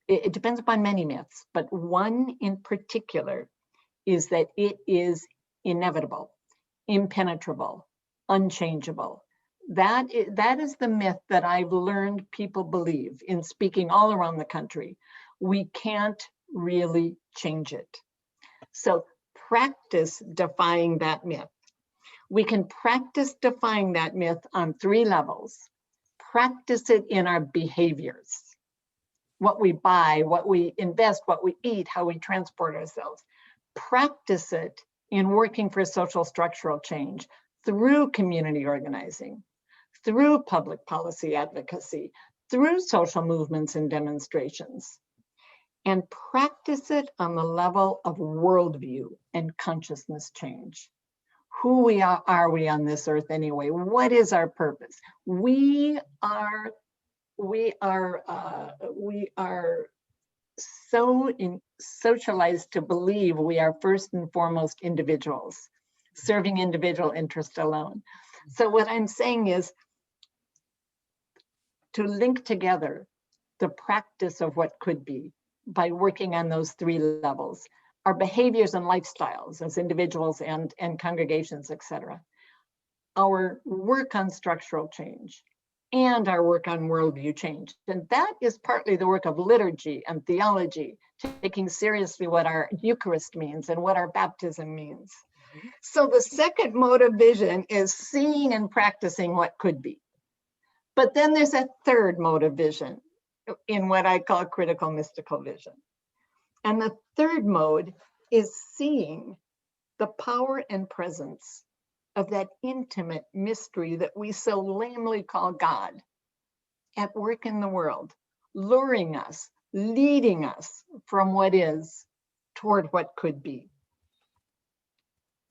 It depends upon many myths, but one in particular is that it is inevitable, impenetrable, unchangeable. That is the myth that I've learned people believe in speaking all around the country. We can't really change it. So practice defying that myth. We can practice defying that myth on three levels. Practice it in our behaviors. What we buy, what we invest, what we eat, how we transport ourselves. Practice it in working for social structural change through community organizing, through public policy advocacy, through social movements and demonstrations. And practice it on the level of worldview and consciousness change. Who are we on this earth anyway? What is our purpose? We are so socialized to believe we are first and foremost individuals, serving individual interest alone. So what I'm saying is to link together the practice of what could be by working on those three levels, our behaviors and lifestyles as individuals and congregations, etc. Our work on structural change, and our work on worldview change. And that is partly the work of liturgy and theology, taking seriously what our Eucharist means and what our baptism means. So the second mode of vision is seeing and practicing what could be. But then there's a third mode of vision in what I call critical mystical vision. And the third mode is seeing the power and presence of that intimate mystery that we so lamely call God at work in the world, luring us, leading us from what is toward what could be.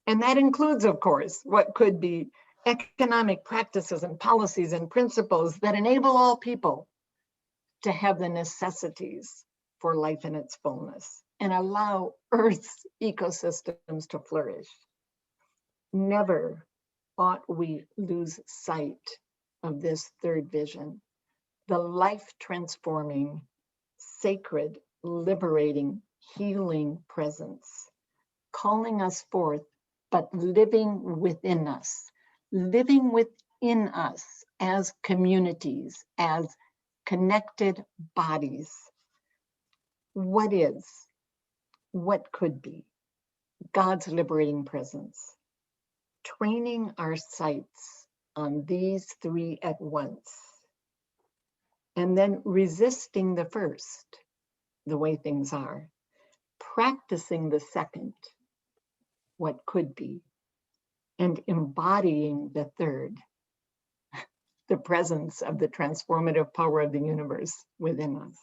And that includes, of course, what could be economic practices and policies and principles that enable all people to have the necessities for life in its fullness and allow Earth's ecosystems to flourish. Never ought we lose sight of this third vision, the life-transforming, sacred, liberating, healing presence, calling us forth, but living within us as communities, as connected bodies. What is, what could be, God's liberating presence, training our sights on these three at once, and then resisting the first, the way things are, practicing the second, what could be, and embodying the third, the presence of the transformative power of the universe within us.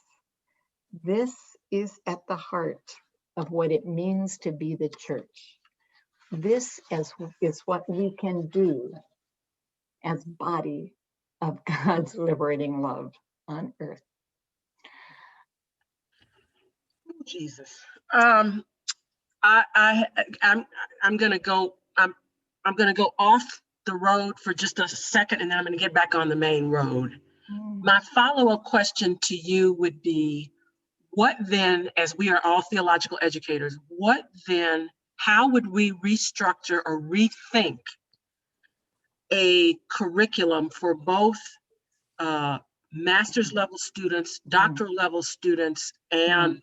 This is at the heart of what it means to be the church. This is what we can do as body of God's liberating love on earth. Jesus. I'm gonna go off the road for just a second, and then I'm gonna get back on the main road. My follow-up question to you would be, what then, as we are all theological educators, what then, how would we restructure or rethink a curriculum for both master's level students, doctoral level students, and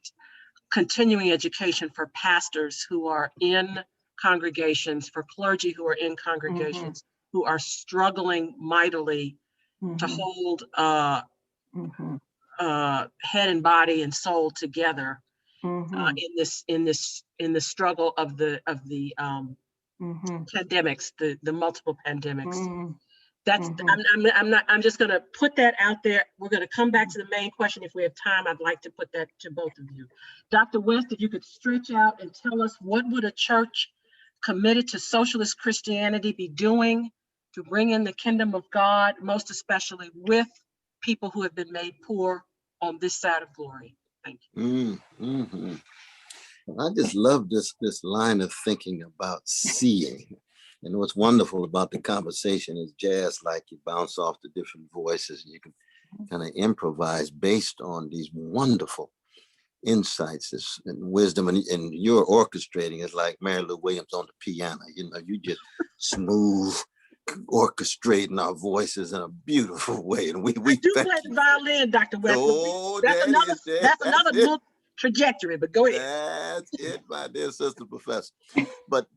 continuing education for pastors who are in congregations, for clergy who are in congregations, who are struggling mightily to hold head and body and soul together in the struggle of the pandemics, the multiple pandemics. That's I'm just going to put that out there. We're going to come back to the main question. If we have time, I'd like to put that to both of you. Dr. West, if you could stretch out and tell us, what would a church committed to socialist Christianity be doing to bring in the kingdom of God, most especially with people who have been made poor on this side of glory? Thank you. I just love this line of thinking about seeing. And what's wonderful about the conversation is jazz, like you bounce off the different voices and you can kind of improvise based on these wonderful insights and wisdom. And you're orchestrating is like Mary Lou Williams on the piano. You know, you just smooth orchestrating our voices in a beautiful way. And we do play the violin, Dr. West. Oh, that's another book trajectory, but go ahead. That's it, my dear sister professor. But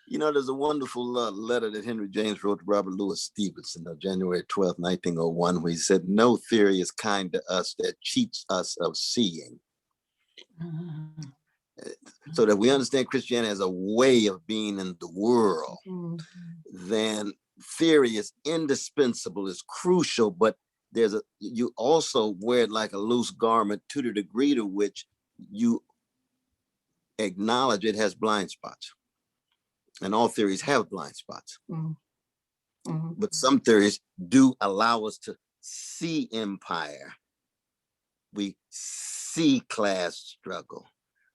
you know, there's a wonderful letter that Henry James wrote to Robert Louis Stevenson on January 12, 1901, where he said, "No theory is kind to us that cheats us of seeing." So that we understand Christianity as a way of being in the world, then theory is indispensable, is crucial, but you also wear it like a loose garment to the degree to which you acknowledge it has blind spots. And all theories have blind spots. But some theories do allow us to see empire. We see class struggle.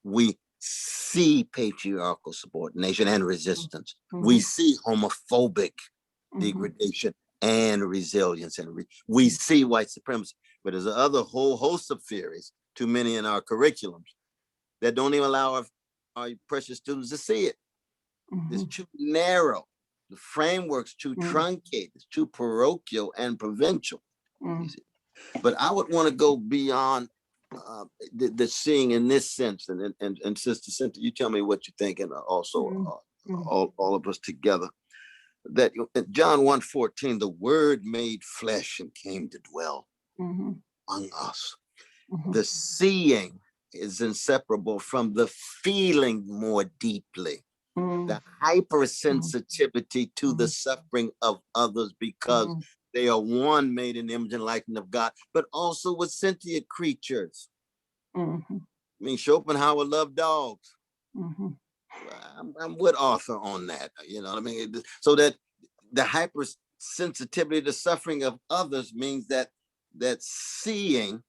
We see patriarchal subordination and resistance. We see homophobic degradation and resilience. And we see white supremacy. But there's another whole host of theories, too many in our curriculums, that don't even allow our precious students to see it. It's too narrow. The framework's too truncated. It's too parochial and provincial. Mm. But I would want to go beyond the seeing in this sense. And Sister Cynthia, you tell me what you think, and also all of us together. That John 1:14, the word made flesh and came to dwell among us. The seeing is inseparable from the feeling more deeply. The hypersensitivity to the suffering of others because they are one made in the image and likeness of God, but also with sentient creatures. I mean, Schopenhauer loved dogs. I'm with Arthur on that. You know what I mean? So that the hypersensitivity to suffering of others means that seeing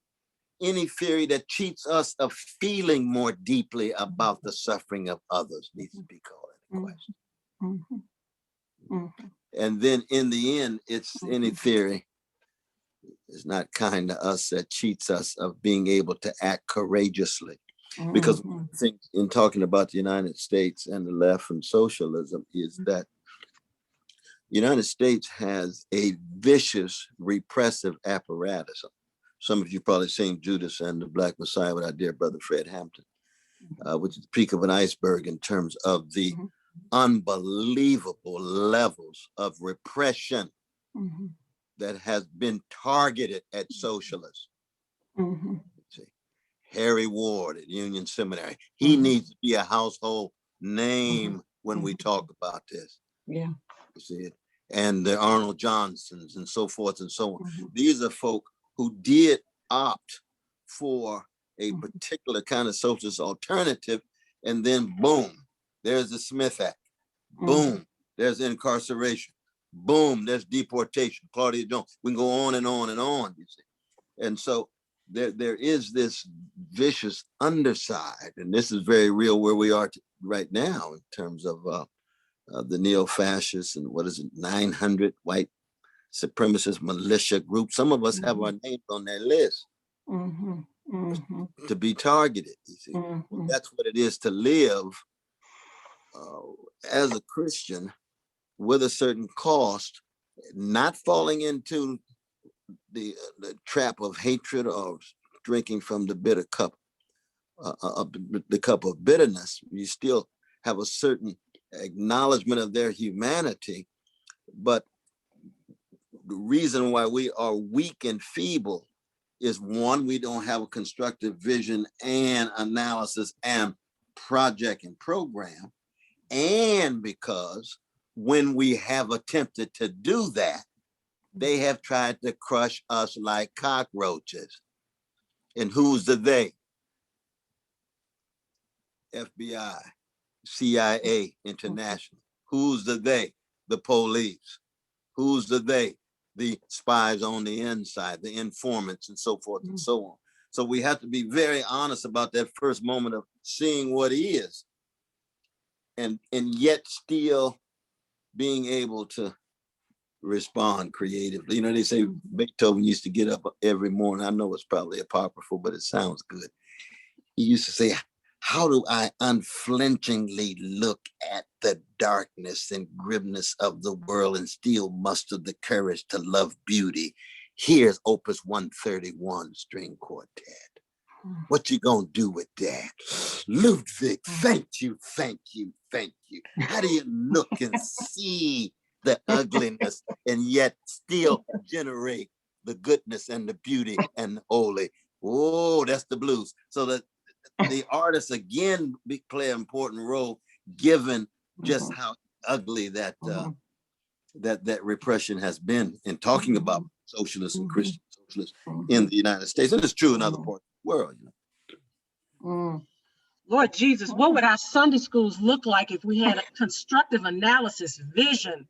any theory that cheats us of feeling more deeply about the suffering of others needs to be called into question. And then in the end, it's any theory is not kind to us that cheats us of being able to act courageously. Because one of the things in talking about the United States and the left and socialism is that the United States has a vicious repressive apparatus. Some of you probably seen Judas and the Black Messiah with our dear brother Fred Hampton, which is the peak of an iceberg in terms of the unbelievable levels of repression that has been targeted at socialists. Harry Ward at Union Seminary, he needs to be a household name when we talk about this. Yeah, you see it, and the Arnold Johnsons and so forth and so on. These are folk who did opt for a particular kind of socialist alternative, and then boom, there's the Smith Act. Boom, there's incarceration. Boom, there's deportation. Claudia Jones. We can go on and on and on. You see, and so there is this vicious underside, and this is very real where we are right now in terms of the neo-fascists and what is it, 900 white supremacist militia groups. Some of us have our names on that list to be targeted. You see, that's what it is to live as a Christian with a certain cost, not falling into the trap of hatred or drinking from the bitter cup, the cup of bitterness. You still have a certain acknowledgement of their humanity, but the reason why we are weak and feeble is one, we don't have a constructive vision and analysis and project and program, and because when we have attempted to do that, they have tried to crush us like cockroaches. And who's the they? FBI, CIA, International. Who's the they? The police. Who's the they? The spies on the inside, the informants, and so forth and so on. So we have to be very honest about that first moment of seeing what is, and yet still being able to respond creatively. You know, they say Beethoven used to get up every morning. I know it's probably apocryphal, but it sounds good. He used to say, how do I unflinchingly look at the darkness and grimness of the world and still muster the courage to love beauty? Here's Opus 131 string quartet. What you gonna do with that? Ludwig, thank you, thank you, thank you. How do you look and see the ugliness and yet still generate the goodness and the beauty and the holy? Oh, that's the blues. So that the artists again play an important role, given just how ugly that that repression has been in talking about socialists and Christian socialists in the United States. And it's true in other parts of the world. You know? Lord Jesus, what would our Sunday schools look like if we had a constructive analysis, vision,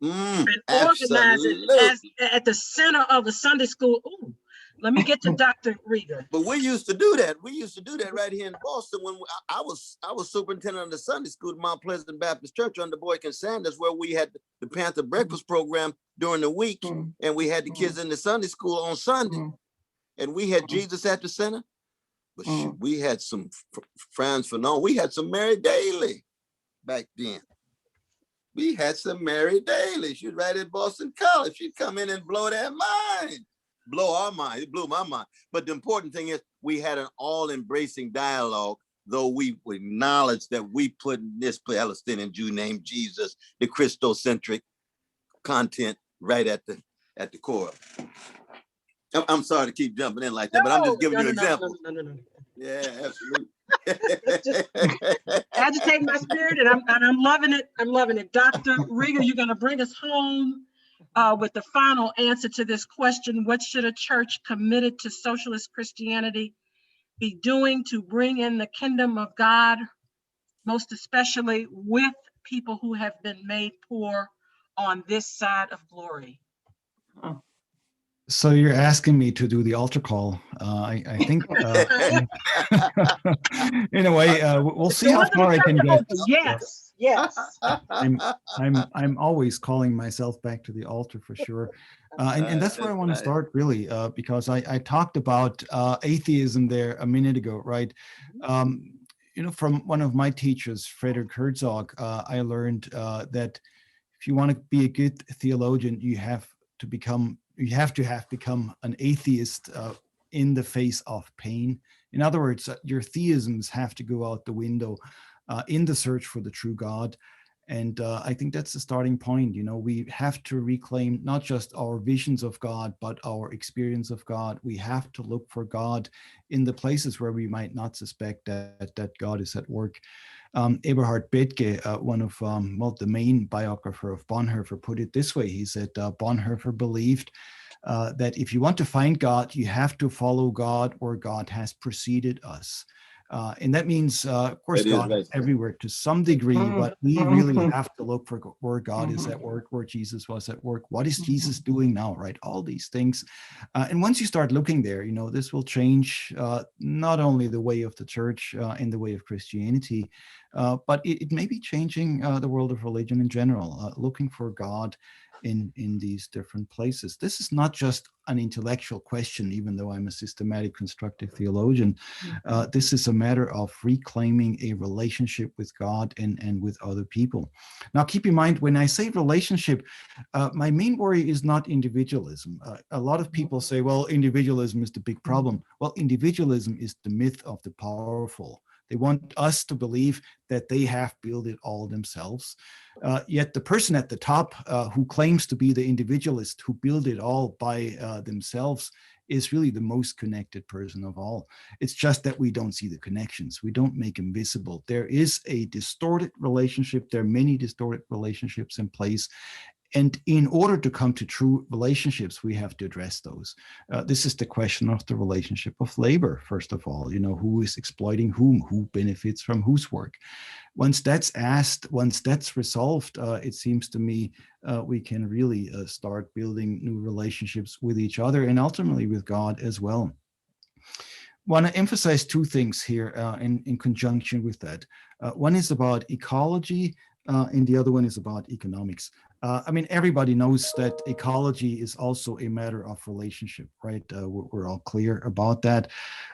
and organize it as at the center of the Sunday school? Ooh, let me get to Dr. Rieger. But we used to do that. We used to do that right here in Boston when I was superintendent of the Sunday school at Mount Pleasant Baptist Church under Boykin Sanders, where we had the Panther Breakfast program during the week, and we had the kids in the Sunday school on Sunday, and we had Jesus at the center. But shoot, we had some Franz Fanon. We had some Mary Daly back then. We had some Mary Daly. She was right at Boston College. She'd come in and blow their mind. blow our mind. It blew my mind. But the important thing is we had an all-embracing dialogue, though we acknowledge that we put this Palestinian Jew named Jesus, the Christocentric content right at the core. I'm sorry to keep jumping in like that, but I'm just giving you examples. No. Yeah, absolutely. Just agitating my spirit, and I'm loving it. I'm loving it. Dr. Rieger, you're going to bring us home with the final answer to this question: what should a church committed to socialist Christianity be doing to bring in the kingdom of God, most especially with people who have been made poor on this side of glory? So you're asking me to do the altar call. I think in a way, we'll see how far I can get. Yes. I'm always calling myself back to the altar for sure. And that's where I want to start really, because I talked about atheism there a minute ago, right? From one of my teachers, Frederick Herzog, I learned that if you want to be a good theologian, you have to have become an atheist in the face of pain. In other words, your theisms have to go out the window in the search for the true God. And I think that's the starting point. We have to reclaim not just our visions of God, but our experience of God. We have to look for God in the places where we might not suspect that God is at work. Eberhard Bethge, one of the main biographer of Bonhoeffer, put it this way. He said Bonhoeffer believed that if you want to find God, you have to follow God where God has preceded us. And that means, of course, God is everywhere to some degree, but we really have to look for where God is at work, where Jesus was at work. What is Jesus doing now, right? All these things. And once you start looking there, this will change not only the way of the church and the way of Christianity, but it may be changing the world of religion in general, looking for God in these different places. This is not just an intellectual question, even though I'm a systematic constructive theologian. This is a matter of reclaiming a relationship with God and with other people. Now, keep in mind, when I say relationship, my main worry is not individualism. A lot of people say, well, individualism is the big problem. Well, individualism is the myth of the powerful. They want us to believe that they have built it all themselves. Yet the person at the top who claims to be the individualist who built it all by themselves is really the most connected person of all. It's just that we don't see the connections. We don't make them visible. There is a distorted relationship. There are many distorted relationships in place. And in order to come to true relationships, we have to address those. This is the question of the relationship of labor, first of all. Who is exploiting whom, who benefits from whose work. Once that's asked, once that's resolved, it seems to me we can really start building new relationships with each other and ultimately with God as well. Want to emphasize two things here in conjunction with that. One is about ecology, and the other one is about economics. Everybody knows that ecology is also a matter of relationship, right? We're all clear about that.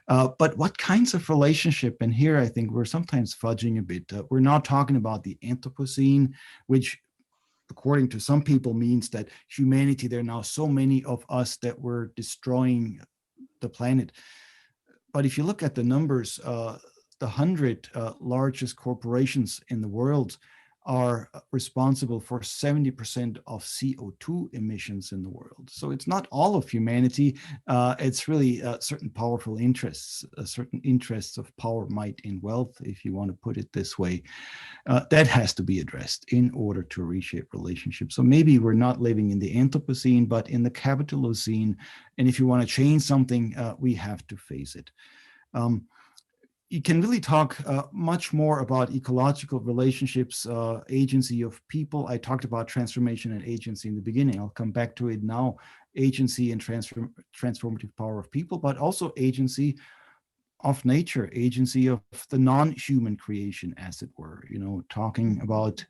But what kinds of relationship? And here I think we're sometimes fudging a bit. We're not talking about the Anthropocene, which according to some people means that humanity, there are now so many of us that we're destroying the planet. But if you look at the numbers, the 100 largest corporations in the world are responsible for 70% of CO2 emissions in the world. So it's not all of humanity. It's really certain powerful interests, certain interests of power, might, and wealth, if you want to put it this way. That has to be addressed in order to reshape relationships. So maybe we're not living in the Anthropocene, but in the Capitalocene. And if you want to change something, we have to face it. You can really talk much more about ecological relationships, agency of people. I talked about transformation and agency in the beginning. I'll come back to it now. Agency and transformative power of people, but also agency of nature, agency of the non-human creation, as it were, talking about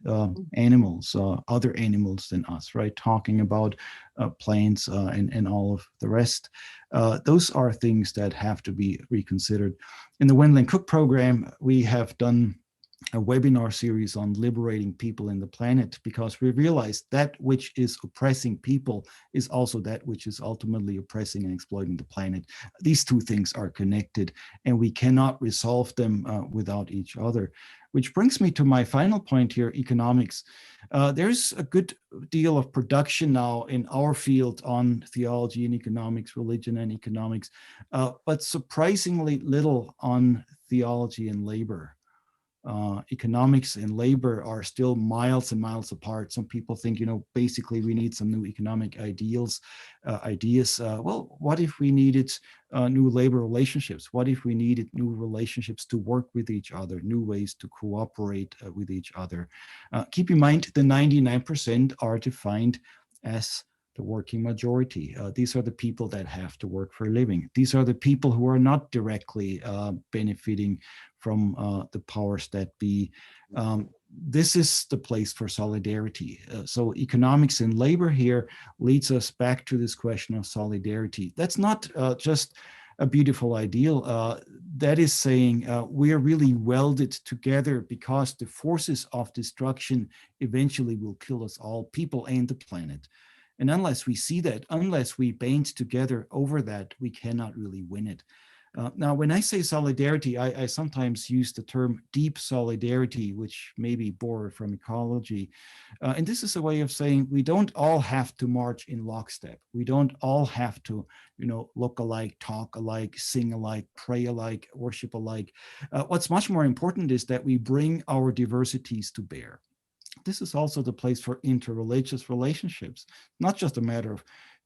animals, other animals than us, right? Talking about plants and all of the rest. Those are things that have to be reconsidered. In the Wendell and Cook program, we have done a webinar series on liberating people in the planet, because we realize that which is oppressing people is also that which is ultimately oppressing and exploiting the planet. These two things are connected, and we cannot resolve them without each other. Which brings me to my final point here, economics. There's a good deal of production now in our field on theology and economics, religion and economics, but surprisingly little on theology and labor. Economics and labor are still miles and miles apart. Some people think, basically we need some new economic ideas. Well, what if we needed new labor relationships? What if we needed new relationships to work with each other, new ways to cooperate with each other? Keep in mind, the 99% are defined as the working majority. These are the people that have to work for a living. These are the people who are not directly benefiting from the powers that be. This is the place for solidarity. So economics and labor here leads us back to this question of solidarity. That's not just a beautiful ideal. That is saying we are really welded together because the forces of destruction eventually will kill us all, people and the planet. And unless we see that, unless we band together over that, we cannot really win it. Now, when I say solidarity, I sometimes use the term deep solidarity, which may be borrowed from ecology. And this is a way of saying we don't all have to march in lockstep. We don't all have to, look alike, talk alike, sing alike, pray alike, worship alike. What's much more important is that we bring our diversities to bear. This is also the place for interreligious relationships, not just a matter of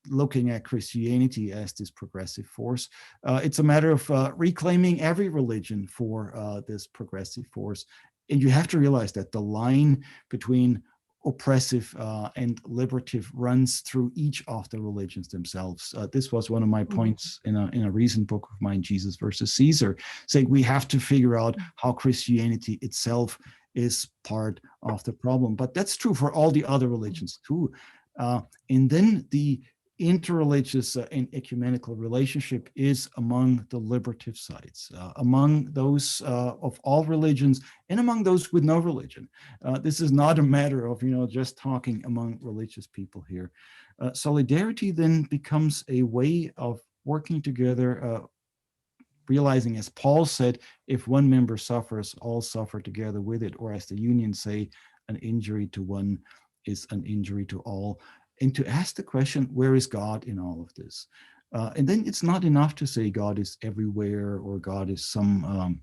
looking at Christianity as this progressive force. It's a matter of reclaiming every religion for this progressive force. And you have to realize that the line between oppressive and liberative runs through each of the religions themselves. This was one of my points in a recent book of mine, Jesus versus Caesar, saying we have to figure out how Christianity itself is part of the problem. But that's true for all the other religions too. And then the interreligious and ecumenical relationship is among the liberative sides, among those of all religions and among those with no religion. This is not a matter of, just talking among religious people here. Solidarity then becomes a way of working together, realizing, as Paul said, if one member suffers, all suffer together with it, or as the unions say, an injury to one is an injury to all. And to ask the question, where is God in all of this? And then it's not enough to say God is everywhere or God is some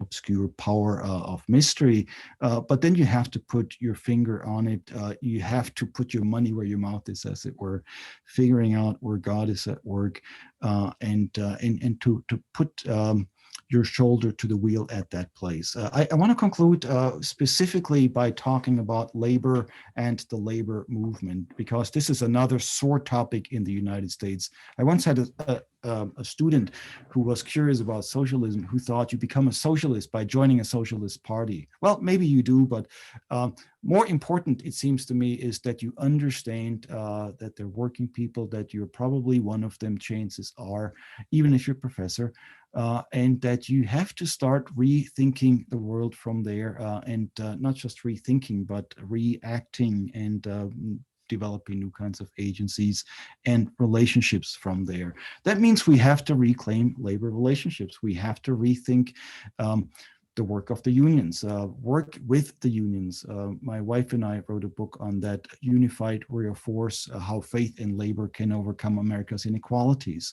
obscure power of mystery, but then you have to put your finger on it. You have to put your money where your mouth is, as it were, figuring out where God is at work, and to put your shoulder to the wheel at that place. I want to conclude specifically by talking about labor and the labor movement, because this is another sore topic in the United States. I once had a student who was curious about socialism, who thought you become a socialist by joining a socialist party. Well, maybe you do, but more important, it seems to me, is that you understand that they're working people, that you're probably one of them, chances are, even if you're a professor, and that you have to start rethinking the world from there, and not just rethinking, but reacting and developing new kinds of agencies and relationships from there. That means we have to reclaim labor relationships. We have to rethink the work of the unions, work with the unions. My wife and I wrote a book on that, Unified Warrior Force, how faith and labor can overcome America's inequalities.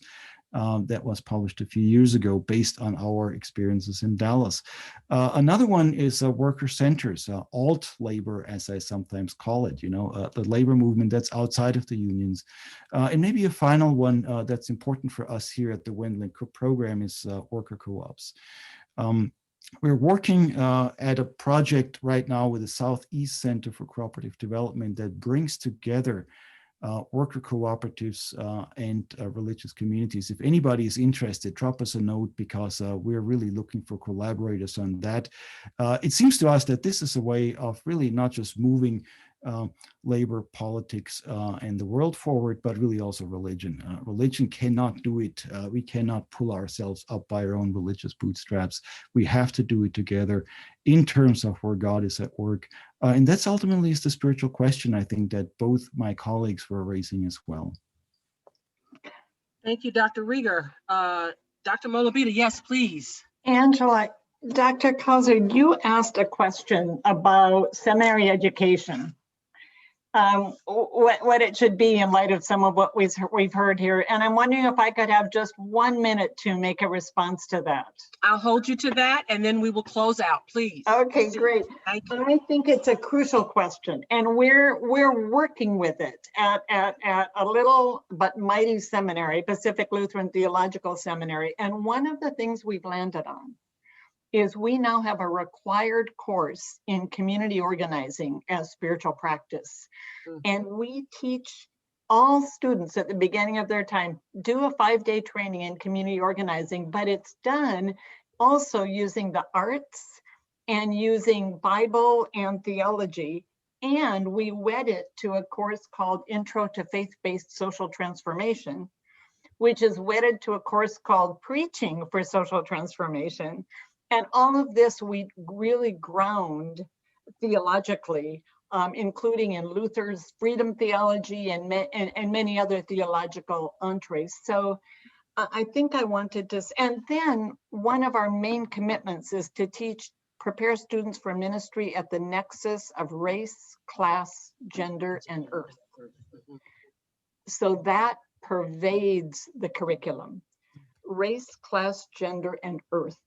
That was published a few years ago based on our experiences in Dallas. Another one is worker centers, alt labor, as I sometimes call it, the labor movement that's outside of the unions. And maybe a final one that's important for us here at the Wendland Cook program is worker co-ops. We're working at a project right now with the Southeast Center for Cooperative Development that brings together worker cooperatives, and religious communities. If anybody is interested, drop us a note, because we're really looking for collaborators on that. It seems to us that this is a way of really not just moving labor, politics, and the world forward, but really also religion. Religion cannot do it. We cannot pull ourselves up by our own religious bootstraps. We have to do it together in terms of where God is at work. And that's ultimately is the spiritual question, I think, that both my colleagues were raising as well. Thank you, Dr. Rieger. Dr. Molabita, yes, please. Angela, Dr. Kauser, you asked a question about seminary education. What it should be in light of some of what we've heard here. And I'm wondering if I could have just 1 minute to make a response to that. I'll hold you to that, and then we will close out, please. Okay, great. Thank you. I think it's a crucial question, and we're working with it at a little but mighty seminary, Pacific Lutheran Theological Seminary. And one of the things we've landed on is we now have a required course in community organizing as spiritual practice. And we teach all students at the beginning of their time, do a 5-day training in community organizing, but it's done also using the arts and using Bible and theology. And we wed it to a course called Intro to Faith-Based Social Transformation, which is wedded to a course called Preaching for Social Transformation. And all of this we really ground theologically, including in Luther's freedom theology and many other theological entrees. So I think I wanted to, and then one of our main commitments is to prepare students for ministry at the nexus of race, class, gender, and earth. So that pervades the curriculum. Race, class, gender, and earth.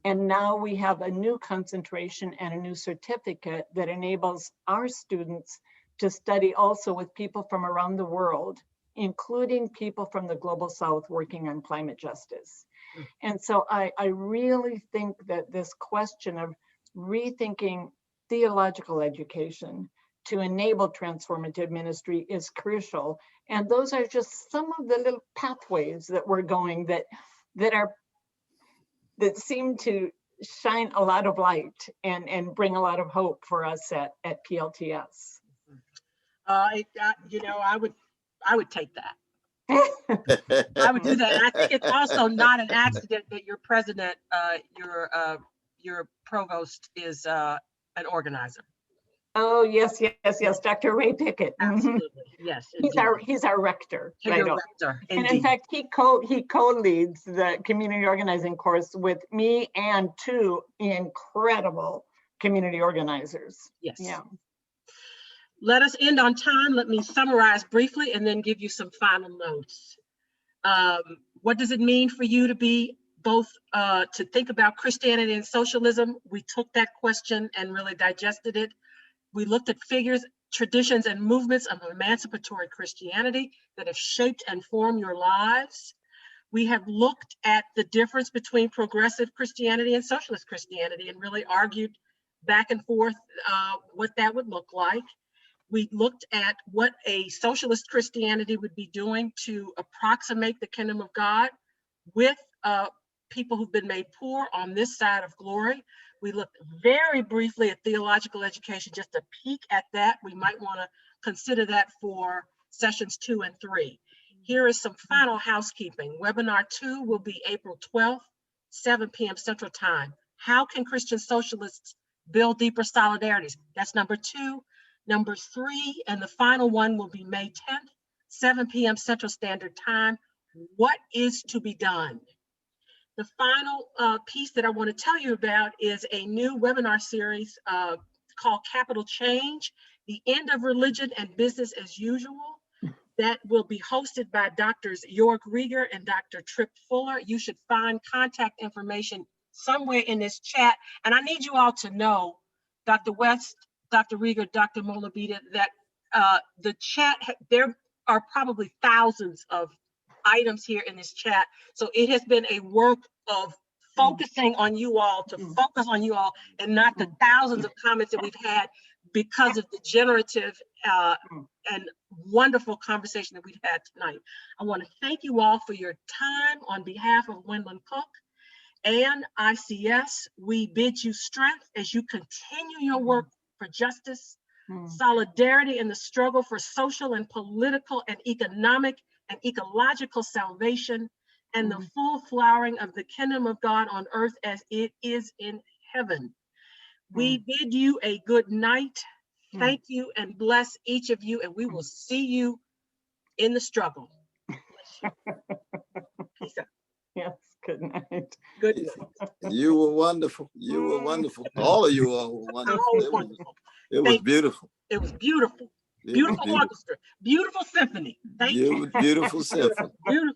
And now we have a new concentration and a new certificate that enables our students to study also with people from around the world, including people from the Global South working on climate justice. And so I really think that this question of rethinking theological education to enable transformative ministry is crucial. And those are just some of the little pathways that we're going that seem to shine a lot of light and bring a lot of hope for us at PLTS. I would take that. I would do that. And I think it's also not an accident that your president, your provost is an organizer. Oh, yes, Dr. Ray Pickett. Absolutely, yes. He's our rector. Right. Rector, and in fact, he co-leads the community organizing course with me and 2 incredible community organizers. Yes. Yeah. Let us end on time. Let me summarize briefly and then give you some final notes. What does it mean for you to be both to think about Christianity and socialism? We took that question and really digested it. We looked at figures, traditions, and movements of emancipatory Christianity that have shaped and formed your lives. We have looked at the difference between progressive Christianity and socialist Christianity and really argued back and forth what that would look like. We looked at what a socialist Christianity would be doing to approximate the kingdom of God with people who've been made poor on this side of glory. We looked very briefly at theological education, just a peek at that. We might want to consider that for sessions 2 and 3. Here is some final housekeeping. Webinar 2 will be April 12th, 7 p.m. Central Time. How can Christian socialists build deeper solidarities? That's number 2. Number 3, and the final one will be May 10th, 7 p.m. Central Standard Time. What is to be done? The final piece that I want to tell you about is a new webinar series called Capital Change, the End of Religion and Business as Usual. That will be hosted by Drs. Jörg Rieger and Dr. Tripp Fuller. You should find contact information somewhere in this chat. And I need you all to know, Dr. West, Dr. Rieger, Dr. Molabita, that the chat, there are probably thousands of items here in this chat. So it has been a work of focusing on you all, to focus on you all, and not the thousands of comments that we've had. because of the generative and wonderful conversation that we've had tonight. I want to thank you all for your time on behalf of Wendland Cook and ICS. We bid you strength as you continue your work for justice, solidarity in the struggle for social and political and economic and ecological salvation, and the full flowering of the kingdom of God on earth as it is in heaven. We bid you a good night. Thank you and bless each of you, and we will see you in the struggle. Bless you. Peace out. Yes, good night. Good night. You were wonderful. You were wonderful. All of you all were wonderful. Oh, It was, wonderful. it was Thank you. beautiful. It was beautiful. It was Beautiful orchestra. Beautiful symphony. Thank you. Beautiful symphony. Beautiful